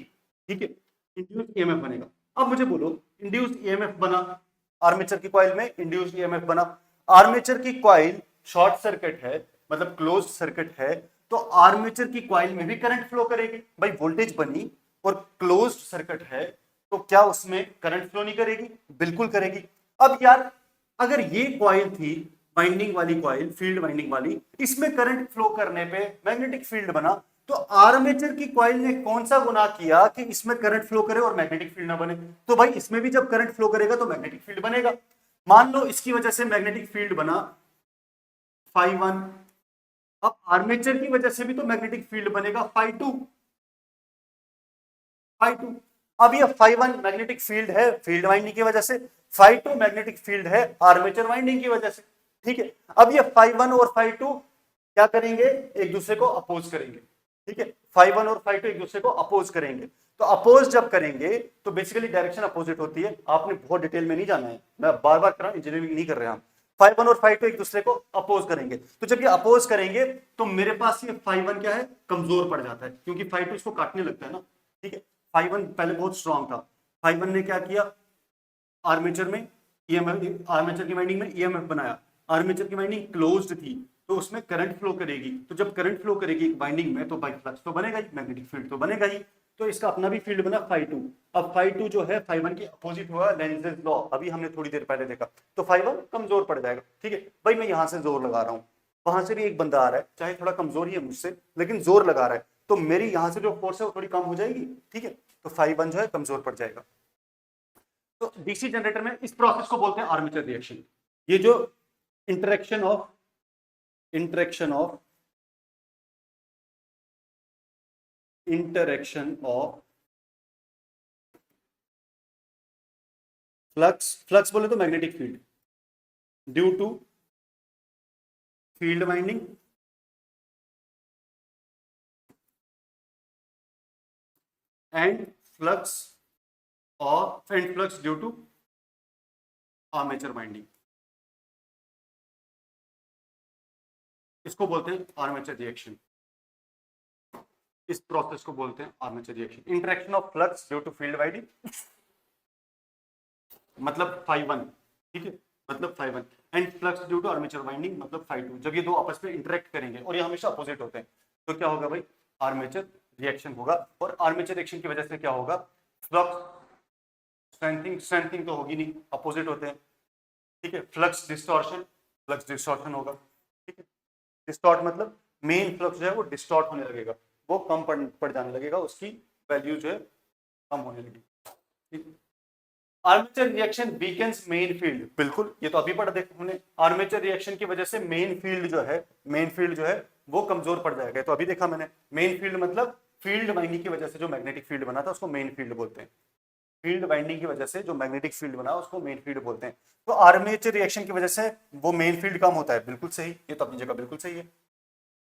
ठीक है, इंड्यूस्ड ईएमएफ बनेगा। अब मुझे बोलो इंड्यूस्ड ईएमएफ बना, आर्मेचर की कॉइल में इंड्यूस्ड ईएमएफ बना, आर्मेचर की कॉइल शॉर्ट सर्किट है, मतलब क्लोज्ड सर्किट है, तो आर्मेचर की कॉइल में भी करंट फ्लो करेगी। भाई वोल्टेज बनी और क्लोज्ड सर्किट है तो क्या उसमें करंट फ्लो नहीं करेगी? बिल्कुल करेगी। अब यार अगर ये कॉइल थी वाइंडिंग वाली कॉइल, फील्ड वाइंडिंग वाली, इसमें करंट फ्लो करने पे मैग्नेटिक फील्ड बना, तो आर्मेचर की कॉइल ने कौन सा गुनाह किया कि इसमें करंट फ्लो करे और मैग्नेटिक फील्ड ना बने? तो भाई इसमें भी जब करंट फ्लो करेगा तो मैग्नेटिक फील्ड बनेगा। मान लो इसकी वजह से मैग्नेटिक फील्ड बना phi1, अब आर्मेचर की वजह से भी तो मैग्नेटिक फील्ड बनेगा phi2, अब ये φ1 मैग्नेटिक फील्ड है फील्ड वाइंडिंग की वजह से, φ2 मैग्नेटिक फील्ड है आर्मेचर वाइंडिंग की वजह से, ठीक है। अब ये φ1 और φ2 क्या करेंगे, एक दूसरे को अपोज करेंगे, ठीक है। φ1 और φ2 एक दूसरे को अपोज करेंगे, तो अपोज जब करेंगे तो बेसिकली डायरेक्शन अपोजिट होती है। आपने बहुत डिटेल में नहीं जाना है, मैं बार बार कर रहा हूं, इंजीनियरिंग नहीं कर रहे हैं हम। φ1 और φ2 एक दूसरे को अपोज करेंगे, तो जब ये अपोज करेंगे तो मेरे पास ये φ1 क्या है, कमजोर पड़ जाता है, क्योंकि φ2 इसको काटने लगता है ना, ठीक है। φ1 पहले बहुत स्ट्रांग था, φ1 ने क्या किया, आर्मेचर में ईएमएफ, आर्मेचर की वाइंडिंग में ईएमएफ बनाया, आर्मेचर की वाइंडिंग क्लोज्ड थी तो उसमें करंट फ्लो करेगी, तो जब करंट फ्लो करेगी एक वाइंडिंग में तो बाई फ्लक्स तो बनेगा ही, मैग्नेटिक फील्ड तो बनेगा ही। तो इसका अपना भी फील्ड बना φ2। अब φ2 जो है φ1 के अपोजिट हुआ, लेंज़ेस लॉ अभी हमने थोड़ी देर पहले देखा, तो φ1 कमजोर पड़ जाएगा, ठीक है। भाई मैं यहां से जोर लगा रहा हूं, वहां से भी एक बंदा आ रहा है, चाहे थोड़ा कमजोर ही है मुझसे लेकिन जोर लगा रहा है, तो मेरी यहां से जो फोर्स है वो थोड़ी कम हो जाएगी, ठीक है। तो φ1 जो है कमजोर पड़ जाएगा। तो डीसी जनरेटर में इस प्रोसेस को बोलते हैं आर्मेचर रिएक्शन। ये जो interaction of interaction of interaction of flux, flux बोले तो magnetic field, due to field winding and flux and flux due to armature winding, इसको बोलते हैं आर्मेचर रिएक्शन। इस प्रोसेस को बोलते हैं armature reaction. Interaction of flux due to field winding मतलब φ1, ठीक है, मतलब φ1 and flux due to armature winding मतलब φ2। जब ये दो आपस में इंटरेक्ट करेंगे और ये हमेशा अपोजिट होते हैं तो क्या होगा भाई, आर्मेचर रिएक्शन होगा। और आर्मेचर रिएक्शन की वजह से क्या होगा, फ्लक्स स्ट्रेंथनिंग, स्ट्रेंथनिंग तो होगी नहीं, अपोजिट होते हैं, ठीक है। फ्लक्स डिस्टॉर्शन होगा, ठीक है। डिस्टॉर्ट मतलब मेन फ्लक्स जो है वो डिस्टॉर्ट होने लगेगा, वो कम पड़ जाने लगेगा, उसकी वैल्यू जो है कम होने लगेगी, ठीक है। Armature reaction weakens main field, बिल्कुल ये तो अभी पढ़ा देखा हमने, आर्मेचर रिएक्शन की वजह से मेन फील्ड जो है, मेन फील्ड जो है वो कमजोर पड़ जाएगा, तो अभी देखा मैंने। मेन फील्ड मतलब फील्ड वाइंडिंग की वजह से जो मैग्नेटिक फील्ड बना था उसको मेन फील्ड बोलते हैं। फील्ड वाइंडिंग की वजह से जो मैग्नेटिक फील्ड बना उसको मेन फील्ड बोलते हैं। तो आर्मेचर रिएक्शन की वजह से वो मेन फील्ड कम होता है, बिल्कुल सही, ये तो अपनी जगह बिल्कुल सही है।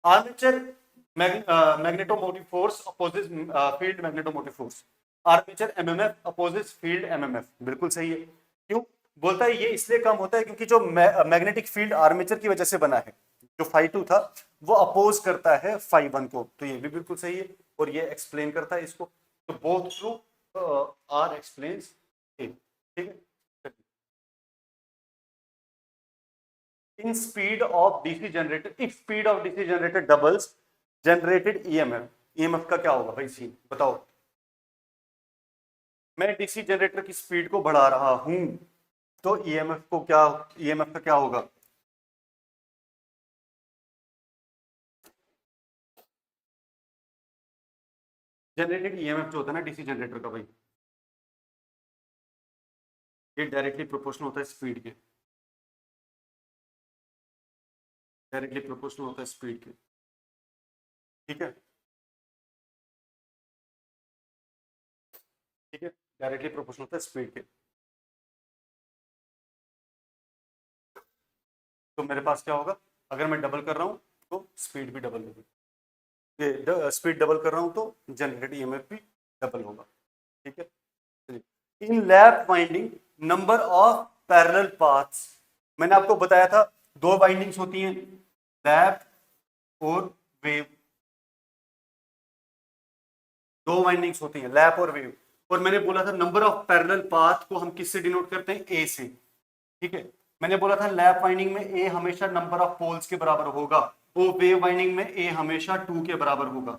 Armature magnetomotive force opposes field magnetomotive force, armature MMF opposes field MMF, बिल्कुल सही है। क्यों बोलता है ये, इसलिए कम होता है क्योंकि जो मैग्नेटिक फील्ड आर्मेचर की वजह से बना है, जो φ2 था वो अपोज करता है φ1 को, तो ये भी बिल्कुल सही है और ये एक्सप्लेन करता है इसको। तो both true R explains it, ठीक है। In speed of DC generator, if speed of DC generator doubles generated EMF, EMF का क्या होगा भाई सीन बताओ। मैं डीसी जनरेटर की स्पीड को बढ़ा रहा हूं तो ईएमएफ को क्या, ईएमएफ का क्या होगा, जनरेटेड ईएमएफ जो होता है ना डीसी जनरेटर का भाई, ये डायरेक्टली प्रोपोर्शनल होता है स्पीड के, डायरेक्टली प्रोपोर्शनल होता है स्पीड के, ठीक है, ठीक है, डायरेक्टली प्रोपोर्शनल होता है स्पीड के। तो मेरे पास क्या होगा, अगर मैं डबल कर रहा हूं तो स्पीड भी डबल होगी, ये स्पीड डबल कर रहा हूं तो जनरेटेड ईएमएफ भी डबल होगा, ठीक है। In lap winding number of parallel paths, मैंने आपको बताया था दो वाइंडिंग्स होती हैं, लैप और वेव, दो वाइंडिंग्स होती हैं लैप और वेव। और मैंने बोला था नंबर ऑफ पैरेलल पाथ को हम किससे डिनोट करते हैं, ए से, ठीक है। मैंने बोला था लैप वाइंडिंग में ए हमेशा नंबर ऑफ पोल्स के बराबर होगा, वो वेव वाइंडिंग में ए हमेशा 2 के बराबर होगा,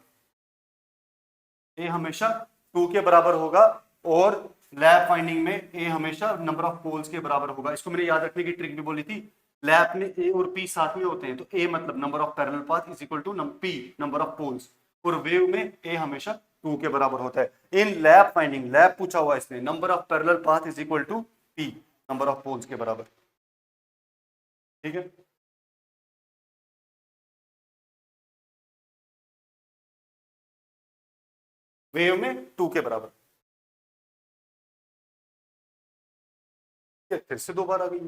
ए हमेशा 2 के बराबर होगा। और लैप वाइंडिंग में ए हमेशा नंबर ऑफ पोल्स के बराबर होगा। इसको मैंने याद रखने की ट्रिक भी बोली थी, लैप में ए और पी साथ में होते हैं तो ए मतलब number of parallel path is equal to P number of poles, और वेव में ए हमेशा 2 के बराबर होता है। इन लैप वाइंडिंग, लैप पूछा हुआ इसने, number of parallel path is equal to P number of poles के बराबर, ठीक है। वेव में 2 के बराबर, फिर से 2 बार आ गई।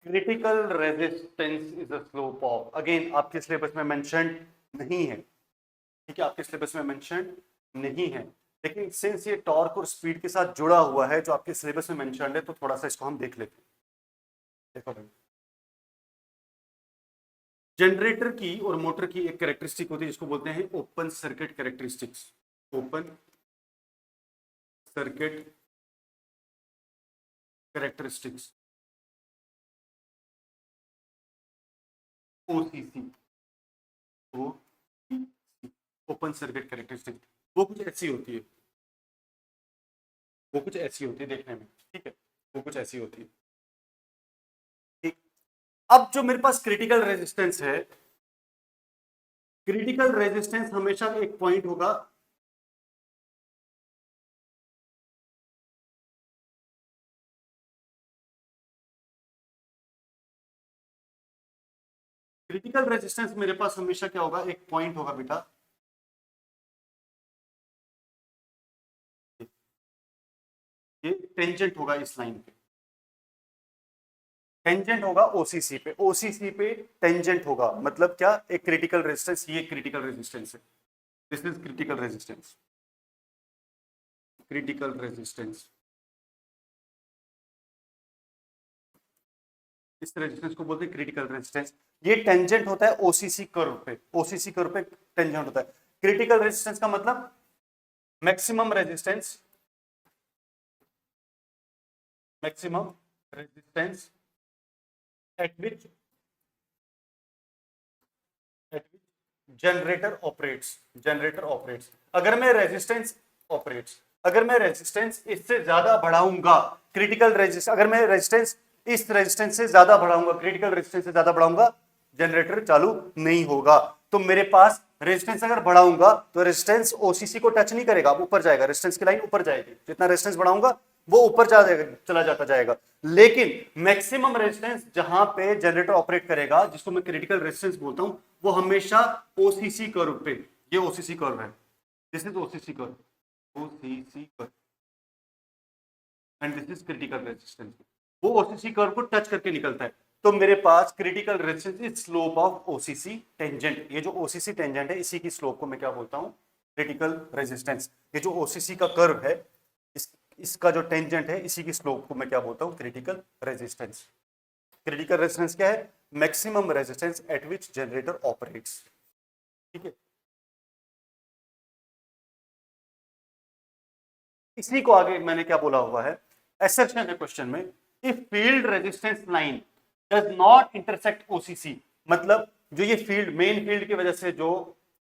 Critical resistance is a slope of, again आपके सिलेबस में मेंशन नहीं है, ठीक है, आपके सिलेबस में मेंशन नहीं है, लेकिन सिंस ये टॉर्क और स्पीड के साथ जुड़ा हुआ है जो आपके सिलेबस में मेंशन है, तो थोड़ा सा इसको हम देख लेते हैं। देखो भाई, जनरेटर की और मोटर की एक कैरेक्टरिस्टिक होती है जिसको बोलते हैं open circuit characteristics, open circuit characteristics, OCC, open circuit characteristic, वो कुछ ऐसी होती है, वो कुछ ऐसी होती है देखने में, ठीक है, वो कुछ ऐसी होती है, ठीक। अब जो मेरे पास क्रिटिकल रेजिस्टेंस है, क्रिटिकल रेजिस्टेंस हमेशा एक पॉइंट होगा, क्रिटिकल रेजिस्टेंस मेरे पास हमेशा क्या होगा, एक पॉइंट होगा बेटा, ये टेंजेंट होगा इस लाइन पे, टेंजेंट होगा ओसीसी पे, ओसीसी पे टेंजेंट होगा, मतलब क्या, एक क्रिटिकल रेजिस्टेंस, ये क्रिटिकल रेजिस्टेंस है, this is critical resistance, critical resistance, इस रेजिस्टेंस को बोलते हैं क्रिटिकल रेजिस्टेंस, ये टेंजेंट होता है ओसीसी कर्व पे, ओसीसी कर्व पे टेंजेंट होता है। क्रिटिकल रेजिस्टेंस का मतलब maximum resistance, maximum resistance at which generator operates, generator operates, अगर मैं रेजिस्टेंस ऑपरेट्स, अगर मैं रेजिस्टेंस इससे ज्यादा बढ़ाऊंगा, क्रिटिकल रेजिस्टेंस, अगर मैं रेजिस्टेंस इस रेजिस्टेंस से ज्यादा बढ़ाऊंगा, क्रिटिकल रेजिस्टेंस से ज्यादा बढ़ाऊंगा, जनरेटर चालू नहीं होगा। तो मेरे पास रेजिस्टेंस अगर बढ़ाऊंगा तो रेजिस्टेंस ओसीसी को टच नहीं करेगा, ऊपर जाएगा, रेजिस्टेंस की लाइन ऊपर जाएगी, जितना रेजिस्टेंस बढ़ाऊंगा वो ऊपर चला जाता जाएगा। लेकिन मैक्सिमम रेजिस्टेंस जहां पे जनरेटर ऑपरेट करेगा, जिसको मैं क्रिटिकल रेजिस्टेंस बोलता हूं, वो हमेशा ओसीसी कर्व पे, ये ओसीसी कर्व है, this is OCC curve, OCC curve, and this is critical resistance, वो ओसीसी कर्व को टच करके निकलता है। तो मेरे पास critical resistance is slope of OCC tangent, ये जो ओसीसी टेंजेंट है इसी की स्लोप को मैं क्या बोलता हूं, क्रिटिकल रेजिस्टेंस। ये जो ओसीसी का कर्व है, इसका जो टेंजेंट है, इसी की स्लोप को मैं क्या बोलता हूं, क्रिटिकल रेजिस्टेंस। क्रिटिकल रेजिस्टेंस क्या है, maximum resistance at which generator operates, ठीक है। इसी को आगे मैंने क्या बोला हुआ है, assertion है क्वेश्चन में, if field resistance line does not intersect OCC, मतलब जो ये फील्ड, मेन फील्ड की वजह से जो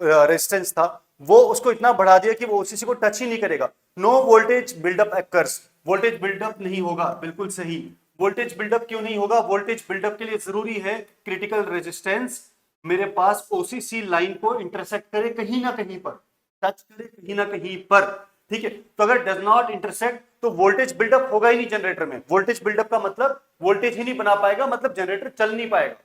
रेजिस्टेंस था, वो उसको इतना बढ़ा दिया कि वो ओसीसी को टच ही नहीं करेगा, no voltage buildup occurs, voltage buildup नहीं होगा, बिल्कुल सही। वोल्टेज बिल्डअप क्यों नहीं होगा, वोल्टेज बिल्डअप के लिए जरूरी है क्रिटिकल रेजिस्टेंस मेरे पास ओसीसी लाइन को इंटरसेक्ट करे कहीं ना कहीं पर, टच करे कहीं ना कहीं पर, ठीक है। तो अगर डज नॉट इंटरसेक्ट तो वोल्टेज बिल्डअप होगा ही नहीं जनरेटर में, वोल्टेज बिल्डअप का मतलब वोल्टेज ही नहीं बना पाएगा, मतलब जनरेटर चल नहीं पाएगा,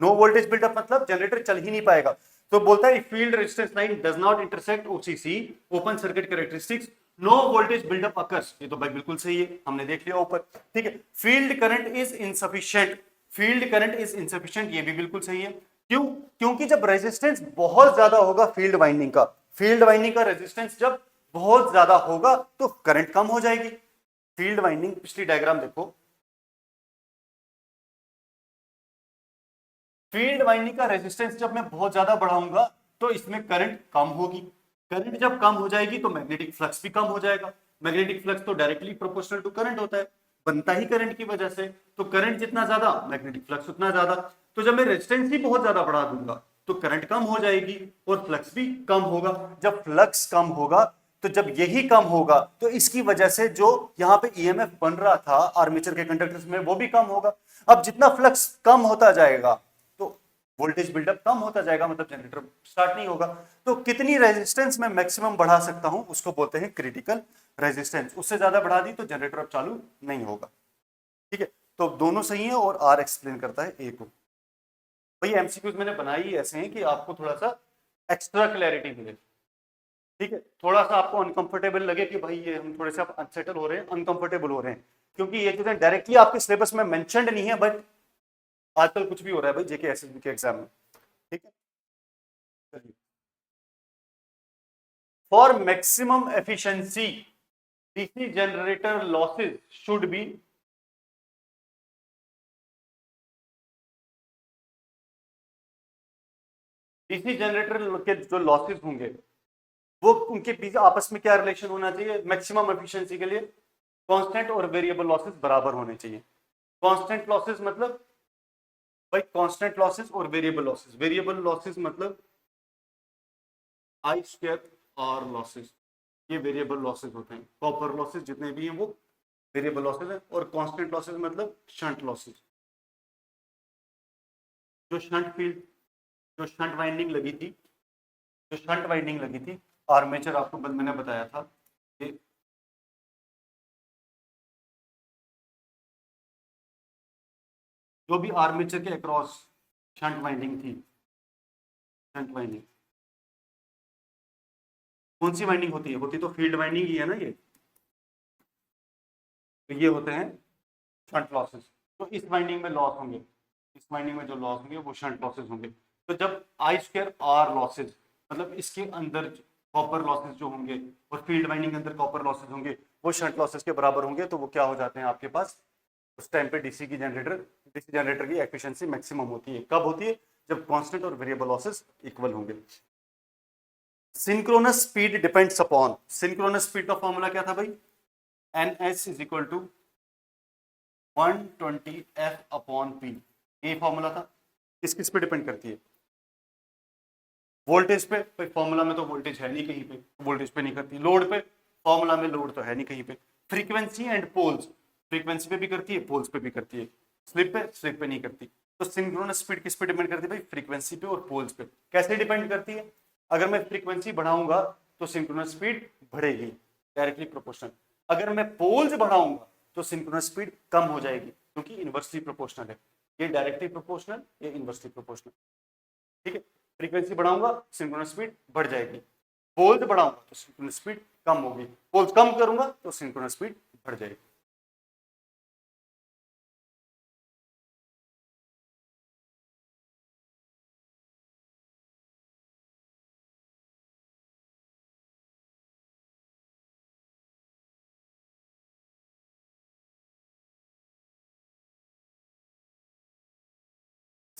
नो वोल्टेज बिल्डअप मतलब जनरेटर चल ही नहीं पाएगा। तो बोलता है field resistance line does not intersect OCC, open circuit characteristics, no voltage buildup occurs, ये तो भाई बिल्कुल सही है, हमने देख लिया ऊपर, ठीक है। Field current is insufficient, field current is insufficient, ये भी बिल्कुल सही है। क्यों, क्योंकि जब रेजिस्टेंस बहुत ज्यादा होगा फील्ड वाइंडिंग का, फील्ड वाइंडिंग का रेजिस्टेंस जब बहुत ज्यादा होगा तो करंट कम हो जाएगी। फील्ड वाइंडिंग, पिछली डायग्राम देखो, फील्ड वाइंडिंग का रेजिस्टेंस जब मैं बहुत ज्यादा बढ़ाऊंगा तो इसमें करंट कम होगी, करंट जब कम हो जाएगी तो मैग्नेटिक फ्लक्स भी कम हो जाएगा, मैग्नेटिक फ्लक्स तो डायरेक्टली प्रोपोर्शनल टू करंट होता है, बनता ही करंट की वजह से, तो करंट जितना ज्यादा मैग्नेटिक फ्लक्स उतना ज्यादा। तो जब मैं रेजिस्टेंस ही बहुत ज्यादा बढ़ा दूंगा तो करंट कम हो जाएगी और फ्लक्स भी कम होगा। जब फ्लक्स कम होगा, तो जब यही कम होगा तो इसकी वजह से जो यहाँ पे ईएमएफ बन रहा था आर्मेचर के कंडक्टर्स में वो भी कम होगा। अब जितना फ्लक्स कम होता जाएगा तो वोल्टेज बिल्डअप कम होता जाएगा, मतलब जनरेटर स्टार्ट नहीं होगा। तो कितनी रेजिस्टेंस मैं मैक्सिमम बढ़ा सकता हूं उसको बोलते हैं क्रिटिकल रेजिस्टेंस, उससे ज्यादा बढ़ा दी तो जनरेटर अब चालू नहीं होगा। ठीक है, तो दोनों सही है और आर एक्सप्लेन करता है ए को। भाई एमसीक्यूज मैंने बनाई ही ऐसे हैं कि आपको थोड़ा सा एक्स्ट्रा क्लैरिटी मिले। ठीक है, थोड़ा सा आपको अनकंफर्टेबल लगे कि भाई ये हम थोड़े से अनसेटल हो रहे हैं, अनकंफर्टेबल हो रहे हैं, क्योंकि ये चीजें डायरेक्टली आपके सिलेबस में मेंशन्ड नहीं है, बट आजकल कुछ भी हो रहा है भाई जेके एसएसबी के एग्जाम में। ठीक है, चलिए, for maximum efficiency DC generator losses should be, DC generator के जो लॉसेज होंगे वो उनके बीच आपस में क्या रिलेशन होना चाहिए मैक्सिमम एफिशिएंसी के लिए? कांस्टेंट और वेरिएबल लॉसेज बराबर होने चाहिए। कांस्टेंट लॉसेज मतलब भाई कांस्टेंट लॉसेज और वेरिएबल लॉसेज मतलब आई स्क्वायर आर लॉसेज, ये वेरिएबल लॉसेज होते हैं। कॉपर लॉसेज जितने भी हैं वो वेरिएबल लॉसेज है, और कांस्टेंट लॉसेज मतलब शंट लॉसेज। जो शंट फील्ड, जो शंट वाइंडिंग लगी थी, जो शंट वाइंडिंग लगी थी आर्मेचर, आपको मैंने बताया था कि जो भी आर्मेचर के अक्रॉस शंट वाइंडिंग थी, शंट वाइंडिंग कौन सी वाइंडिंग होती है? होती तो फील्ड वाइंडिंग ही है ना ये, तो ये होते हैं शंट लॉसेस। तो इस वाइंडिंग में लॉस होंगे, इस वाइंडिंग में जो लॉस होंगे वो शंट लॉसेस होंगे। तो जब आई स्क्वायर आर लॉसेज मतलब इसके अंदर कॉपर लॉसेस जो होंगे और फील्ड वाइंडिंग के अंदर कॉपर लॉसेस होंगे वो शंट लॉसेस के बराबर होंगे, तो वो क्या हो जाते हैं आपके पास? उस टाइम पे डीसी जनरेटर की एफिशिएंसी मैक्सिमम होती है। कब होती है? जब कांस्टेंट और वेरिएबल लॉसेस इक्वल होंगे। Synchronous speed depends upon, synchronous speed का फॉर्मूला क्या था भाई? ns is equal to 120 f upon p, ये फॉर्मूला था। किस किस पे डिपेंड करती है? वोल्टेज पे, फॉर्मूला में तो वोल्टेज है नहीं कहीं पे, वोल्टेज पे नहीं करती। लोड पे, फॉर्मूला में लोड तो है नहीं कहीं पे। फ्रीक्वेंसी एंड पोल्स, फ्रीक्वेंसी पे भी करती है, पोल्स पे भी करती है। स्लिप पे नहीं करती। तो सिंक्रोनस स्पीड किस पे डिपेंड करती है भाई? फ्रीक्वेंसी पे और पोल्स पे। कैसे डिपेंड करती है? अगर मैं फ्रीक्वेंसी बढ़ाऊंगा तो सिंक्रोनस स्पीड बढ़ेगी, डायरेक्टली प्रोपोर्शनल। अगर मैं पोल्स बढ़ाऊंगा तो सिंक्रोनस स्पीड कम हो जाएगी, क्योंकि इनवर्सली प्रोपोर्शनल है। ये डायरेक्टली प्रोपोर्शनल, ये इनवर्सली प्रोपोर्शनल। ठीक है, फ्रीक्वेंसी बढ़ाऊंगा सिंक्रोनस स्पीड बढ़ जाएगी, पोल्स बढ़ाऊंगा तो सिंक्रोनस स्पीड कम होगी, पोल्स कम करूंगा तो सिंक्रोनस स्पीड बढ़ जाएगी।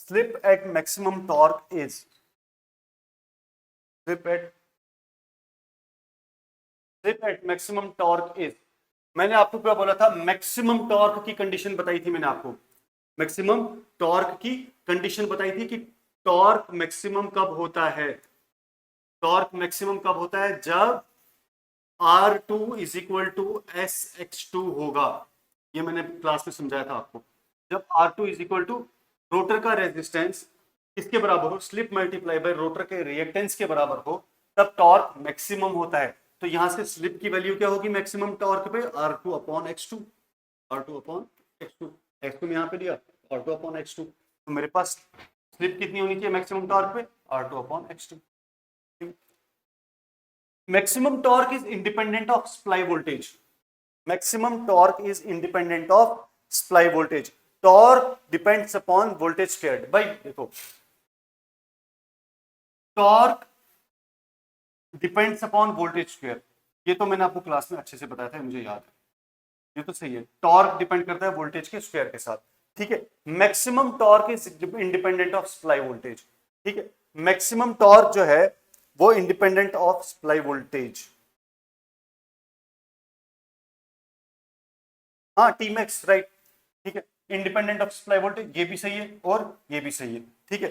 Slip at maximum torque is, slip at maximum torque is, मैंने आपको क्या बोला था? मैक्सिमम टॉर्क की कंडीशन बताई थी मैंने आपको, मैक्सिमम टॉर्क की कंडीशन बताई थी कि टॉर्क मैक्सिमम कब होता है? टॉर्क मैक्सिमम कब होता है? जब R2 is equal to SX2 होगा। ये मैंने क्लास में समझाया था आपको। जब R2 is equal to rotor का रेजिस्टेंस किसके बराबर हो? स्लिप मल्टीप्लाई बाय रोटर के रिएक्टेंस के बराबर हो, तब टॉर्क मैक्सिमम होता है। तो यहां से स्लिप की वैल्यू क्या होगी मैक्सिमम टॉर्क पे? R2 upon X2, R2 upon X2, X2 में यहां पे दिया R2 अपॉन X2, तो मेरे पास स्लिप कितनी होनी चाहिए मैक्सिमम टॉर्क पे? R2 upon X2। Maximum torque is independent of supply voltage, maximum torque is independent of supply voltage. Torque depends upon voltage squared. भाई देखो, torque depends upon voltage square, ये तो मैंने आपको क्लास में अच्छे से बताया था, मुझे याद है, ये तो सही है। टॉर्क डिपेंड करता है वोल्टेज के स्क्वायर के साथ। ठीक है, maximum torque is independent of supply voltage. ठीक है, मैक्सिमम टॉर्क जो है वो इंडिपेंडेंट ऑफ सप्लाई वोल्टेज। हाँ, टी मैक्स, राइट। ठीक है, इंडिपेंडेंट ऑफ सप्लाई वोल्टेज, ये भी सही है और ये भी सही है। ठीक है,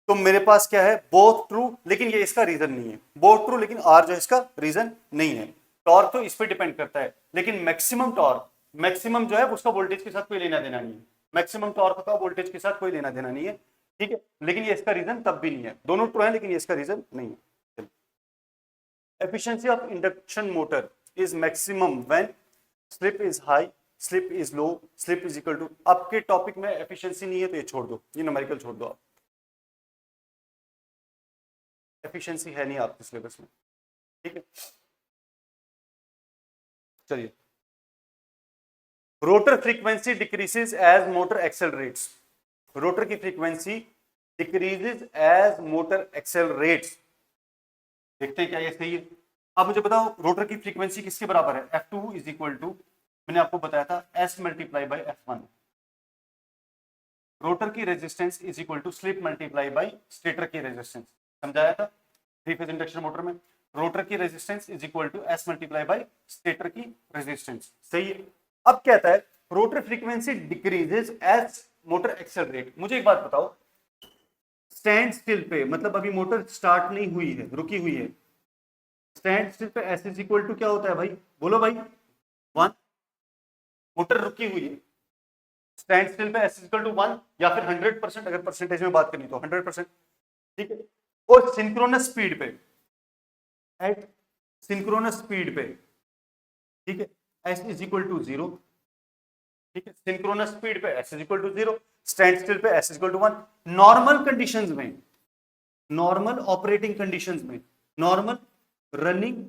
तो मेरे पास क्या है? बोथ ट्रू, लेकिन ये इसका रीजन नहीं है। बोथ ट्रू लेकिन आर जो इसका रीजन नहीं है। टॉर्क तो इस पे डिपेंड करता है, लेकिन मैक्सिमम टॉर्क, मैक्सिमम जो है उसका वोल्टेज के साथ कोई लेना देना नहीं है। मैक्सिमम टॉर्क का वोल्टेज के साथ कोई लेना देना नहीं है। ठीक है, लेकिन ये इसका रीजन तब भी नहीं है। दोनों ट्रू है लेकिन ये इसका रीजन नहीं है। Efficiency of induction motor is maximum when slip is high slip is low, slip is equal to, आपके टॉपिक में एफिशिएंसी नहीं है तो ये छोड़ दो, ये न्यूमेरिकल छोड़ दो, आप एफिशिएंसी है नहीं आपके सिलेबस में, ठीक है। चलिए, rotor frequency decreases as motor accelerates, rotor की frequency decreases as motor accelerates, देखते हैं क्या ये सही है। अब मुझे बताओ रोटर की फ्रीक्वेंसी किसके बराबर है, F2 इज इक्वल टू, मैंने आपको बताया था S multiply by F1, rotor की resistance is equal to slip multiply by stator की रेजिस्टेंस, समझाया था थ्री फेज इंडक्शन मोटर में, रोटर की resistance is equal to S multiply by stator की रेजिस्टेंस, सही है। अब कहता है rotor frequency decreases as motor accelerate, मुझे एक बात बताओ, स्टैंड स्टिल पे मतलब अभी मोटर स्टार्ट नहीं हुई है, रुकी हुई है, स्टैंड स्टिल पे S इज इक्वल टू क्या होता है भाई, बोलो भाई, 1, मोटर रुकी हुई है, स्टैंड स्टिल पे S इज इक्वल टू 1 या फिर 100%, अगर परसेंटेज में बात करनी तो 100%, ठीक है। और सिंक्रोनस स्पीड पे, एट सिंक्रोनस स्पीड पे, ठीक है, S इज इक्वल टू 0, ठीक है, सिंक्रोनस स्पीड पे S is equal to 0, stand still पे S is equal to 1। Normal conditions में, नॉर्मल ऑपरेटिंग कंडीशंस में, नॉर्मल रनिंग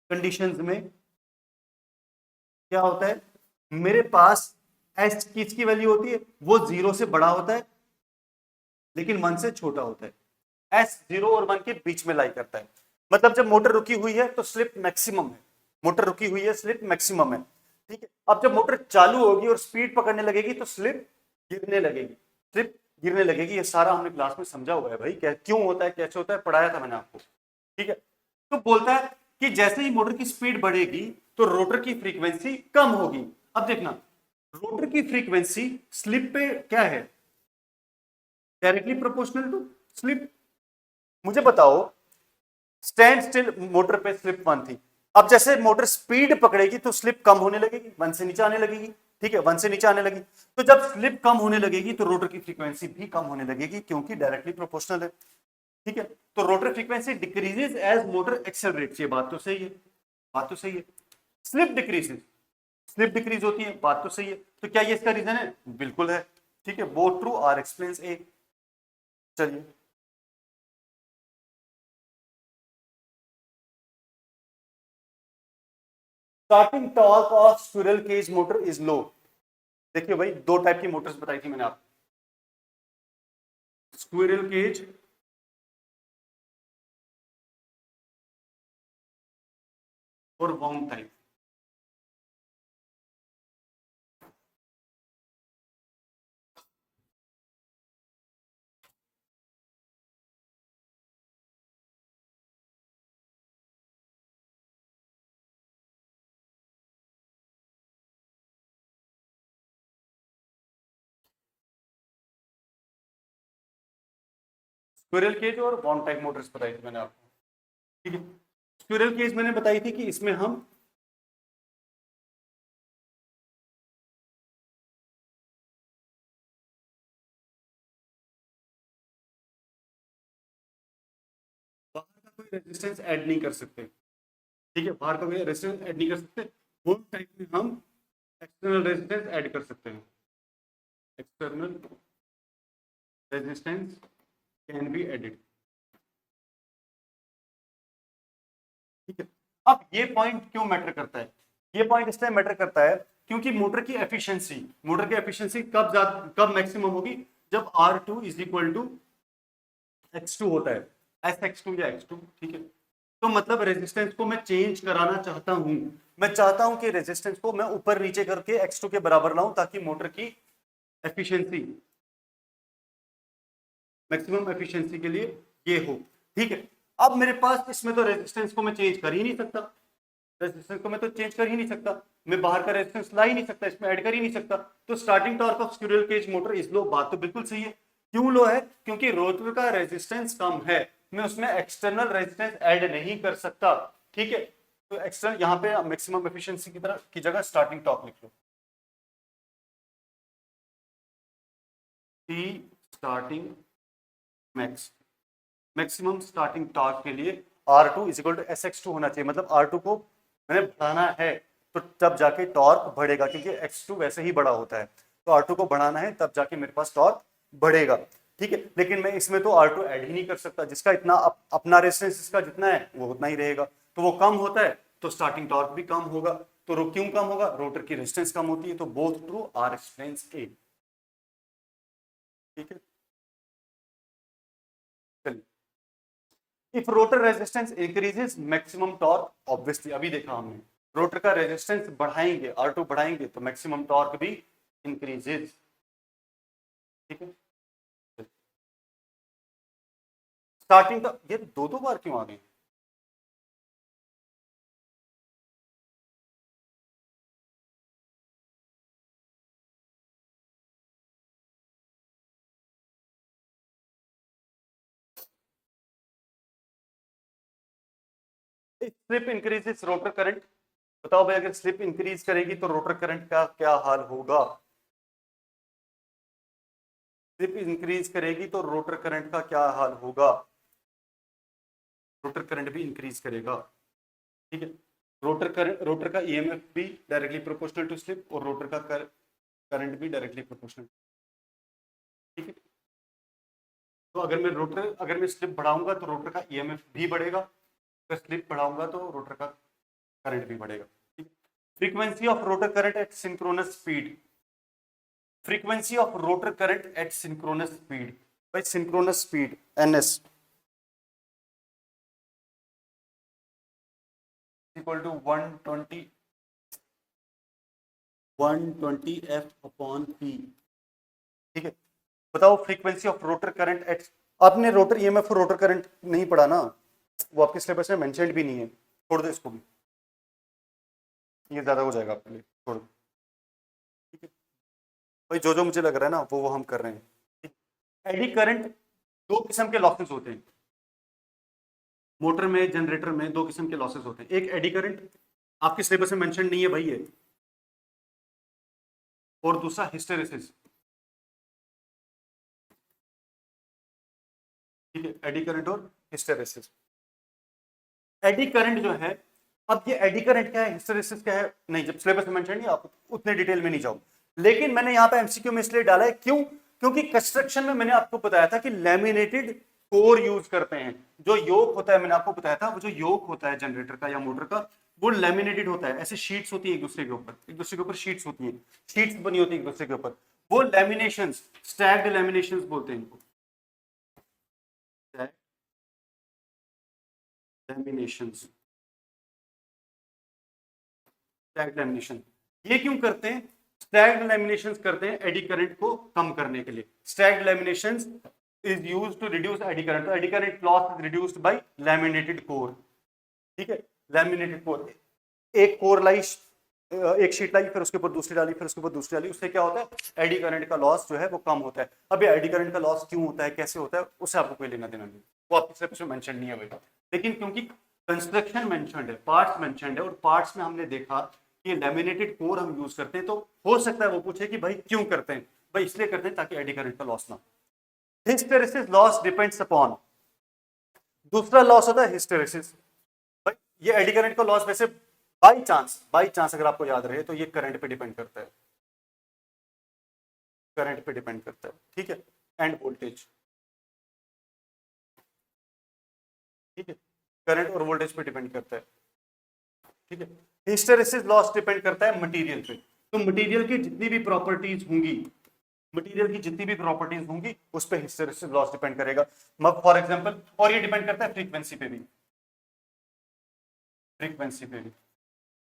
कंडीशंस में क्या होता है, मेरे पास S किसकी वैल्यू होती है, वो 0 से बड़ा होता है लेकिन 1 से छोटा होता है, S 0 और 1 के बीच में लाई करता है, मतलब जब मोटर रुकी हुई है तो स्लिप मैक्सिमम है, मोटर रुकी हुई है स्लिप मैक्सिमम है, ठीक है। अब जब मोटर चालू होगी और स्पीड पकड़ने लगेगी तो स्लिप गिरने लगेगी, स्लिप गिरने लगेगी, ये सारा हमने क्लास में समझा हुआ है भाई, क्यों होता है, कैसे होता है, पढ़ाया था मैंने आपको, ठीक है। तो बोलता है कि जैसे ही मोटर की स्पीड बढ़ेगी तो रोटर की फ्रीक्वेंसी कम होगी। अब देखना, रोटर की फ्रीक्वेंसी स्लिप पे क्या है, डायरेक्टली प्रोपोर्शनल टू स्लिप। मुझे बताओ स्टैंड स्टिल मोटर पे स्लिप 1 थी, अब जैसे मोटर स्पीड पकड़ेगी तो स्लिप कम होने लगेगी, 1 से नीचे आने लगेगी, ठीक है, 1 से नीचे आने लगी, तो जब स्लिप कम होने लगेगी तो रोटर की फ्रीक्वेंसी भी कम होने लगेगी क्योंकि डायरेक्टली प्रोपोर्शनल है, ठीक है। तो rotor frequency decreases as motor accelerates, ये बात तो सही है, बात तो सही है। स्लिप डिक्रीजेस, स्लिप डिक्रीज होती है, बात तो सही है। तो क्या ये इसका रीजन है, बिल्कुल है, ठीक है, both true R explains A. चलिए, starting torque of squirrel cage motor is low. देखिए भाई, दो टाइप की मोटर्स बताई थी मैंने आपको, स्क्विरल केज और वाउंड टाइप। स्क्विरल केज और वाउंड टाइप मोटर्स बताई थी मैंने आपको, ठीक है। स्क्विरल केज मैंने बताई थी कि इसमें हम बाहर का कोई रेजिस्टेंस ऐड नहीं कर सकते, ठीक है, बाहर का कोई रेजिस्टेंस ऐड नहीं कर सकते। वाउंड टाइप में हम एक्सटर्नल रेजिस्टेंस ऐड कर सकते हैं, external resistance can be added, ठीक है। अब ये पॉइंट क्यों मैटर करता है, ये पॉइंट इसलिए मैटर करता है क्योंकि मोटर की एफिशिएंसी कब मैक्सिमम होगी, जब R2 is equal to X2 होता है, SX2 या X2, ठीक है। तो मतलब रेजिस्टेंस को मैं चेंज कराना चाहता हूं, मैं चाहता हूं कि रेजिस्टेंस को मैं ऊपर नीचे करके X2 के बराबर लाऊं ताकि मोटर की एफिशिएंसी, मैक्सिमम एफिशिएंसी के लिए ये हो, ठीक है। अब मेरे पास इसमें तो रेजिस्टेंस को मैं चेंज कर ही नहीं सकता, रेजिस्टेंस को मैं तो चेंज कर ही नहीं सकता, मैं बाहर का रेजिस्टेंस ला ही नहीं सकता, इसमें ऐड कर ही नहीं सकता, तो starting torque of squirrel cage motor is low, बात तो बिल्कुल सही है। क्यों लो है, क्योंकि रोटर का रेजिस्टेंस कम है, मैं उसमें एक्सटर्नल रेजिस्टेंस ऐड नहीं कर सकता, ठीक है। तो एक्सटर्नल यहां पे मैक्सिमम एफिशिएंसी की तरह की जगह स्टार्टिंग टॉर्क लिख लो, T starting max, maximum starting torque के लिए R2 is equal to SX2 होना चाहिए, मतलब R2 को मैंने बढ़ाना है, तो तब जाके टॉर्क बढ़ेगा, क्योंकि x2 वैसे ही बड़ा होता है, तो R2 को बढ़ाना है तब जाके मेरे पास टॉर्क बढ़ेगा। ठीक है, लेकिन मैं इसमें तो R2 ऐड ही नहीं कर सकता, जिसका इतना अपना रेजिस्टेंस इसका जितना है वो उतना ही रहेगा, तो वो कम होता है तो स्टार्टिंग टॉर्क भी कम होगा। तो क्यों कम होगा? रोटर की रेजिस्टेंस कम होती है, तो बोथ ट्रू आर एक्सप्लेन्स ए। ठीक है, चलिए, if rotor resistance increases maximum torque, obviously अभी देखा हमने, रोटर का रेजिस्टेंस बढ़ाएंगे, R2 बढ़ाएंगे तो मैक्सिमम टॉर्क भी इंक्रीजेस। ठीक है, स्टार्टिंग का ये दो दो बार क्यों आ गए? स्लिप इंक्रीजेस रोटर करंट, बताओ भाई, अगर स्लिप इंक्रीज करेगी तो रोटर करंट का क्या हाल होगा? स्लिप इंक्रीज करेगी तो रोटर करंट का क्या हाल होगा? रोटर करंट भी इंक्रीज करेगा। ठीक है, रोटर का ईएमएफ भी डायरेक्टली प्रोपोर्शनल टू स्लिप, और रोटर का करंट भी डायरेक्टली प्रोपोर्शनल। ठीक है, तो अगर मैं स्लिप बढ़ाऊंगा तो रोटर का ईएमएफ भी बढ़ेगा, अगर स्लिप बढ़ाऊंगा तो रोटर का करंट भी बढ़ेगा। Frequency of rotor current at synchronous speed, frequency of rotor current at synchronous speed, भाई synchronous speed ns equal to 120 f upon p। ठीक है, बताओ frequency of rotor current at, आपने रोटर ईएमएफ और रोटर करंट नहीं पढ़ा ना, वो आपके सिलेबस में मेंशन्ड भी नहीं है, छोड़ दो इसको भी, ये ज्यादा हो जाएगा आपके लिए, छोड़ दो। ठीक है भाई, जो जो मुझे लग रहा है ना वो हम कर रहे हैं। एडी करंट, दो किस्म के लॉसेस होते हैं मोटर में, जनरेटर में दो किस्म के लॉसेस होते हैं, एक एडी करंट आपके सिलेबस में मेंशन नहीं है भाई है, और दूसरा हिस्टेरेसिस। ठीक है, एडी करंट और हिस्टेरेसिस। एडी करंट जो है, अब ये एडी करंट क्या है, हिस्टेरेसिस क्या है, नहीं जब सिलेबस में मेंशन नहीं, आप उतने डिटेल में नहीं जाओ, लेकिन मैंने यहाँ पे एमसीक्यू में इसलिए डाला है, क्यों? क्योंकि कंस्ट्रक्शन में मैंने आपको बताया था कि लैमिनेटेड कोर यूज करते हैं, जो योक होता है, मैंने आपको बताया था, वो जो योक होता है जनरेटर का या मोटर का, वो लैमिनेटेड होता है, ऐसे शीट्स होती है एक दूसरे के ऊपर, एक दूसरे के ऊपर शीट्स होती है, शीट्स बनी होती है एक दूसरे के ऊपर, वो लैमिनेशंस, स्टैक्ड लैमिनेशंस बोलते हैं इनको, लैमिनेशंस, स्टैक्ड लैमिनेशन। ये क्यों करते हैं? स्टैक्ड लैमिनेशंस करते हैं एडी करंट को कम करने के लिए। Stacked laminations is used to reduce eddy current, तो eddy current loss is reduced by laminated core. ठीक है, लैमिनेटेड कोर, एक कोर लाई, एक शीट लाई, फिर उसके ऊपर दूसरी डाली, फिर उसके ऊपर दूसरी डाली, उससे क्या होता है, एडी करंट का लॉस जो है वो कम होता है। अब ये एडी करंट का लॉस क्यों होता है, कैसे होता है, उससे आपको कोई लेना देना नहीं, वो आपके सिलेबस में मेंशन नहीं है भाई, लेकिन क्योंकि कंस्ट्रक्शन मेंशन्ड है, पार्ट्स मेंशन्ड है, और पार्ट्स में हमने देखा कि लैमिनेटेड कोर हम यूज करते हैं, तो हो सकता है वो पूछे कि भाई क्यों करते हैं, भाई इसलिए करते हैं ताकि एडी करंट का लॉस ना। हिस्टेरेसिस लॉस डिपेंड्स अपॉन, दूसरा लॉस होता है हिस्टेरेसिस, भाई ये एडी करंट का लॉस वैसे बाई चांस अगर आपको याद रहे तो ये करंट पे डिपेंड करता है, करंट पे डिपेंड करता है। ठीक है, एंड वोल्टेज। ठीक है, करंट और वोल्टेज पे डिपेंड करता है। ठीक है, हिस्टेरेसिस लॉस डिपेंड करता है मटेरियल पे, तो मटेरियल की जितनी भी प्रॉपर्टीज होंगी, मटेरियल की जितनी भी प्रॉपर्टीज होंगी उस पे हिस्टेरेसिस लॉस डिपेंड करेगा। फॉर एग्जांपल, और ये डिपेंड करता है फ्रीक्वेंसी पे भी, फ्रीक्वेंसी पे भी।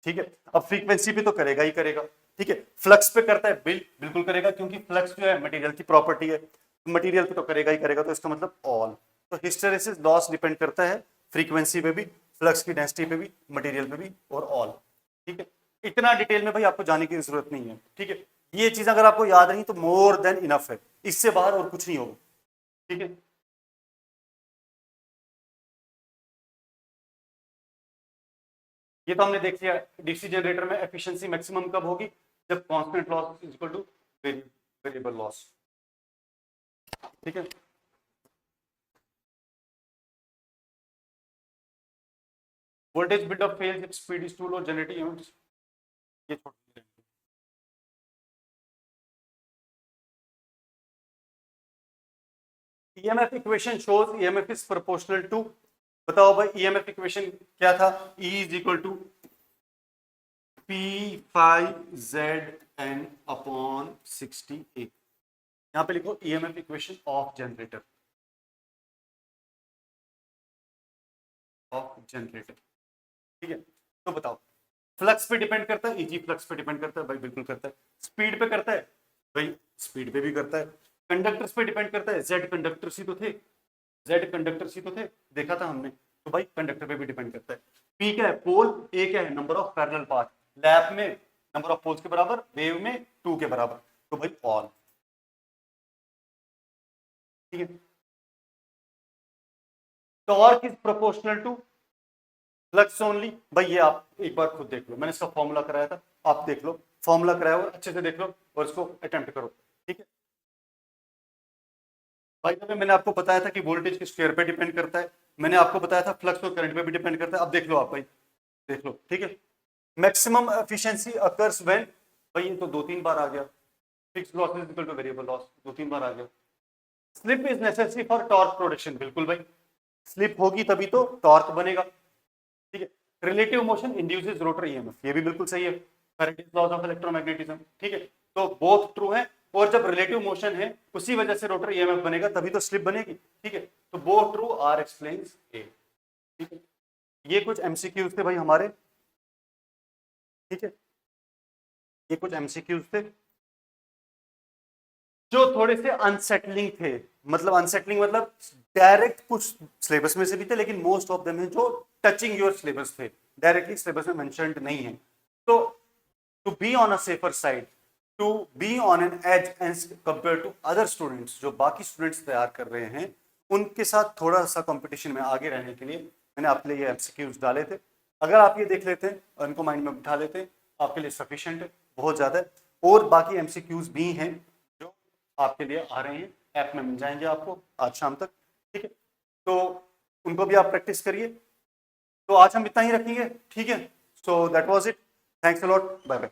ठीक है, अब फ्रीक्वेंसी पे तो करेगा ही करेगा। ठीक है, फ्लक्स पे करता है, बिल्कुल करेगा, क्योंकि फ्लक्स जो है मटेरियल की प्रॉपर्टी है, मटेरियल पे तो करेगा ही करेगा, तो इसका मतलब ऑल। तो हिस्टेरेसिस लॉस डिपेंड करता है फ्रीक्वेंसी पे भी, फ्लक्स की डेंसिटी पे भी, मटेरियल पे भी, और ऑल। ठीक है, इतना डिटेल में भाई आपको जाने की जरूरत नहीं है। ठीक है, ये चीज अगर आपको याद नहीं तो मोर देन इनफ है, इससे बाहर और कुछ नहीं होगा। ठीक है, ये तो हमने देख लिया, डीसी जनरेटर में एफिशिएंसी मैक्सिमम कब होगी, जब constant loss is equal to variable loss. ठीक है, voltage buildup fails if speed is too low, generating units, ये छोड़ दीजिए। EMF equation shows EMF is proportional to, बताओ भाई ईएमएफ इक्वेशन क्या था, E is equal to P five Z N upon 68। यहां पे लिखो ईएमएफ इक्वेशन ऑफ जनरेटर, ठीक है। तो बताओ फ्लक्स पे डिपेंड करता है, इजी फ्लक्स पे डिपेंड करता है भाई, बिल्कुल करता है। स्पीड पे करता है भाई, स्पीड पे भी करता है। कंडक्टर्स पे डिपेंड करता है, जेड कंडक्टर्स ही तो थे, जेड कंडक्टर्स ही तो थे, देखा था हमने, तो भाई कंडक्टर पे भी डिपेंड करता है। पी क्या है, पोल, ए क्या है, number of parallel path, lap में नंबर ऑफ पोल्स के बराबर, वेव में 2 के बराबर, तो भाई ऑल, ठीक है। Torque is proportional to flux only, भाई ये आप एक बार खुद देख लो, मैंने इसका फॉर्मूला कराया था, आप देख लो फॉर्मूला कराया हुआ, अच्छे से देख लो और इसको अटेम्प्ट करो, ठीक है। भाई जब मैंने आपको बताया था कि वोल्टेज के स्क्वायर पे डिपेंड करता है, मैंने आपको बताया था फ्लक्स और करंट पे भी डिपेंड करता है, अब देख लो आप भाई, देख लो, ठीक है। मैक्सिमम एफिशिएंसी अकर्स व्हेन, भाई ये तो 2-3 बार आ गया, fixed loss is equal to variable loss, 2-3 बार आ गया। Slip is necessary for torque production, बिल्कुल भाई, स्लिप होगी तभी तो टॉर्क बनेगा, ठीक है। Relative motion induces rotor EMF, ये भी बिल्कुल सही है, फैराडेज लॉज ऑफ इलेक्ट्रोमैग्नेटिज्म, ठीक है। तो बोथ ट्रू है, और जब रिलेटिव मोशन है उसी वजह से रोटर ईएमएफ बनेगा, तभी तो स्लिप बनेगी, ठीक है। तो बोथ ट्रू आर एक्सप्लेन्स ए, ठीक है। ये कुछ एमसीक्यूज थे भाई हमारे, ठीक है, ये कुछ एमसीक्यूज थे जो थोड़े से अनसेटलिंग थे, मतलब अनसेटलिंग मतलब डायरेक्ट कुछ सिलेबस में से भी थे, लेकिन मोस्ट ऑफ देम है जो टचिंग योर सिलेबस थे, डायरेक्टली सिलेबस में मेंशन्ड नहीं है। तो to be on a safer side, to be on an edge as compare to other students, जो बाकी स्टूडेंट्स तैयार कर रहे हैं उनके साथ थोड़ा सा कंपटीशन में आगे रहने के लिए मैंने आपके लिए ये एमसीक्यूज डाले थे। अगर आप ये देख लेते हैं और इनको माइंड में बिठा लेते हैं, आपके लिए सफिशिएंट है, बहुत ज्यादा है। और बाकी एमसीक्यूज भी हैं जो आपके लिए आ रहे हैं, ऐप में मिल जाएंगे आपको आज शाम तक, ठीक है। तो उनको भी आप प्रैक्टिस करिए। तो आज हम इतना ही रखेंगे, ठीक है। So that was it, thanks a lot, bye bye.